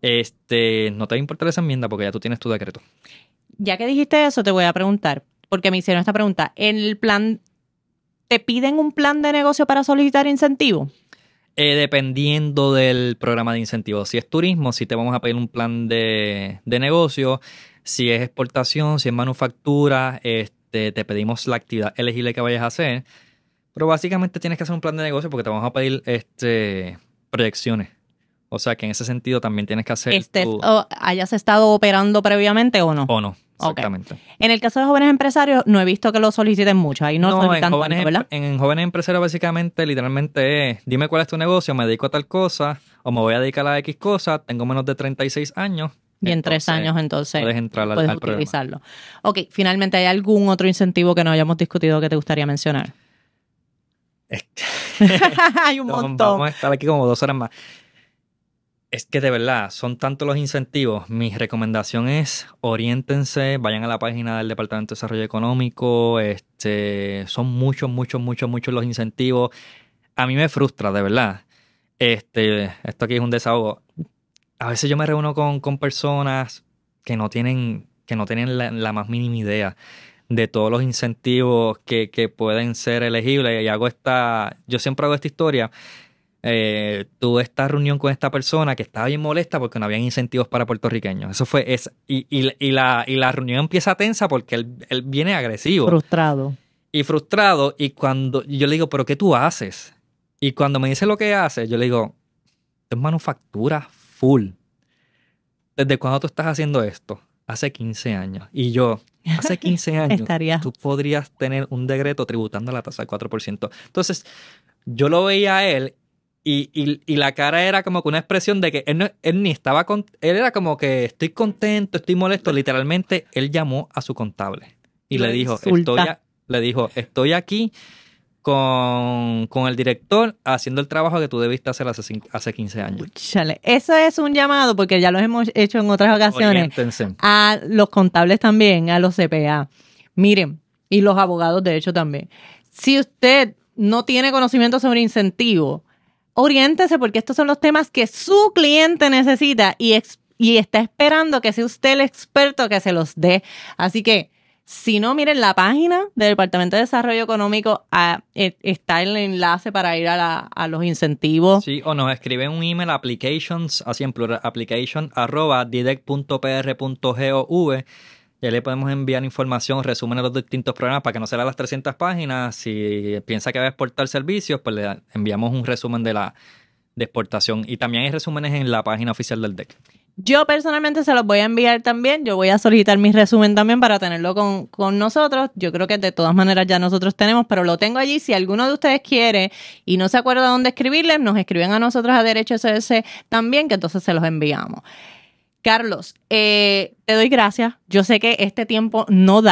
No te va a importar esa enmienda porque ya tú tienes tu decreto. Ya que dijiste eso, te voy a preguntar, porque me hicieron esta pregunta. ¿En el plan te piden un plan de negocio para solicitar incentivo? Dependiendo del programa de incentivos. Si es turismo, sí te vamos a pedir un plan de negocio. Si es exportación, si es manufactura, te pedimos la actividad elegible que vayas a hacer. Pero básicamente tienes que hacer un plan de negocio porque te vamos a pedir proyecciones. O sea que en ese sentido también tienes que hacer ¿hayas estado operando previamente o no? O no, exactamente. Okay. En el caso de jóvenes empresarios, no he visto que lo soliciten mucho. Ahí no solicitan tanto, ¿verdad? En jóvenes empresarios básicamente, literalmente es, dime cuál es tu negocio, me dedico a tal cosa, o me voy a dedicar a X cosa, tengo menos de 36 años. Y en 3 años entonces puedes entrar puedes al utilizarlo. Programa. Ok, finalmente, ¿hay algún otro incentivo que no hayamos discutido que te gustaría mencionar? Hay un montón. Vamos a estar aquí como 2 horas más. Es que de verdad, son tantos los incentivos. Mi recomendación es oriéntense, vayan a la página del Departamento de Desarrollo Económico. Son muchos los incentivos. A mí me frustra, de verdad. Esto aquí es un desahogo. A veces yo me reúno con personas que no tienen la más mínima idea de todos los incentivos que pueden ser elegibles. Y yo siempre hago esta historia. Tuve esta reunión con esta persona que estaba bien molesta porque no había incentivos para puertorriqueños. Eso fue y la reunión empieza tensa porque él viene agresivo. Frustrado. Y cuando yo le digo, ¿pero qué tú haces? Y cuando me dice lo que hace, yo le digo, esto es manufactura full. ¿Desde cuándo tú estás haciendo esto? Hace 15 años. Y yo, hace 15 años, tú podrías tener un decreto tributando la tasa del 4%. Entonces, yo lo veía a él y la cara era como que una expresión de que él ni estaba él era como que estoy contento, estoy molesto. Literalmente, él llamó a su contable y le dijo, estoy aquí con el director haciendo el trabajo que tú debiste hacer hace 15 años. Chale. Eso es un llamado, porque ya lo hemos hecho en otras ocasiones, Oriéntense. a los contables también, a los CPA. Miren, y los abogados de hecho también. Si usted no tiene conocimiento sobre incentivos, oriéntese porque estos son los temas que su cliente necesita y está esperando que sea usted el experto que se los dé. Así que, si no, miren la página del Departamento de Desarrollo Económico, está el enlace para ir a los incentivos. Sí, o nos escriben un email a applications, así en plural, application@didec.pr.gov. Ya le podemos enviar información, resumen de los distintos programas para que no se lea las 300 páginas. Si piensa que va a exportar servicios, pues le enviamos un resumen de exportación. Y también hay resúmenes en la página oficial del DEC. Yo personalmente se los voy a enviar también. Yo voy a solicitar mi resumen también para tenerlo con nosotros. Yo creo que de todas maneras ya nosotros tenemos, pero lo tengo allí. Si alguno de ustedes quiere y no se acuerda dónde escribirle, nos escriben a nosotros a Derecho SOS también, que entonces se los enviamos. Carlos, te doy gracias. Yo sé que este tiempo no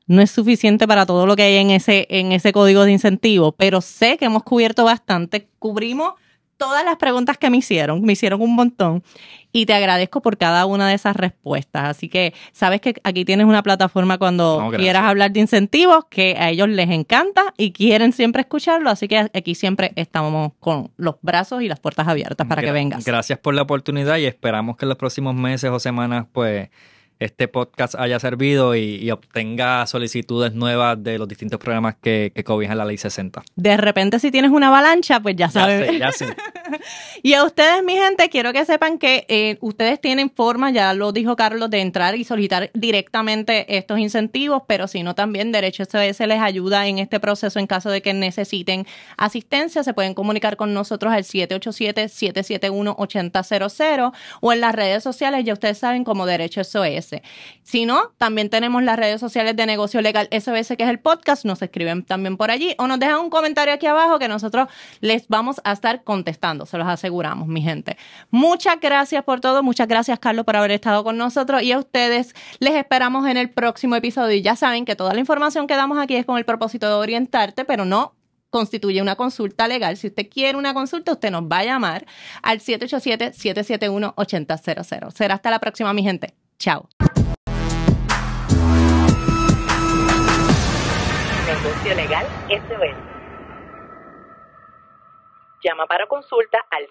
es suficiente para todo lo que hay en ese código de incentivo, pero sé que hemos cubierto bastante. Cubrimos todas las preguntas que me hicieron un montón y te agradezco por cada una de esas respuestas. Así que sabes que aquí tienes una plataforma cuando quieras hablar de incentivos que a ellos les encanta y quieren siempre escucharlo. Así que aquí siempre estamos con los brazos y las puertas abiertas para que vengas. Gracias por la oportunidad y esperamos que en los próximos meses o semanas pues este podcast haya servido y obtenga solicitudes nuevas de los distintos programas que cobijan la Ley 60. De repente, si tienes una avalancha, pues ya sabes. Ya sé. Y a ustedes, mi gente, quiero que sepan que ustedes tienen forma, ya lo dijo Carlos, de entrar y solicitar directamente estos incentivos, pero si no, también Derecho SOS les ayuda en este proceso en caso de que necesiten asistencia. Se pueden comunicar con nosotros al 787-771-8000 o en las redes sociales, ya ustedes saben, como Derecho SOS. Si no, también tenemos las redes sociales de Negocio Legal SOS, que es el podcast. Nos escriben también por allí o nos dejan un comentario aquí abajo que nosotros les vamos a estar contestando, se los aseguramos, mi gente. Muchas gracias por todo. Muchas gracias, Carlos, por haber estado con nosotros y a ustedes les esperamos en el próximo episodio. Y ya saben que toda la información que damos aquí es con el propósito de orientarte, pero no constituye una consulta legal. Si usted quiere una consulta, usted nos va a llamar al 787-771-8000. Será hasta la próxima, mi gente. Chao. Negocio Legal SOS. Llama para consulta al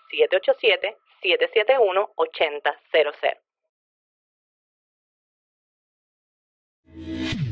787-771-8000.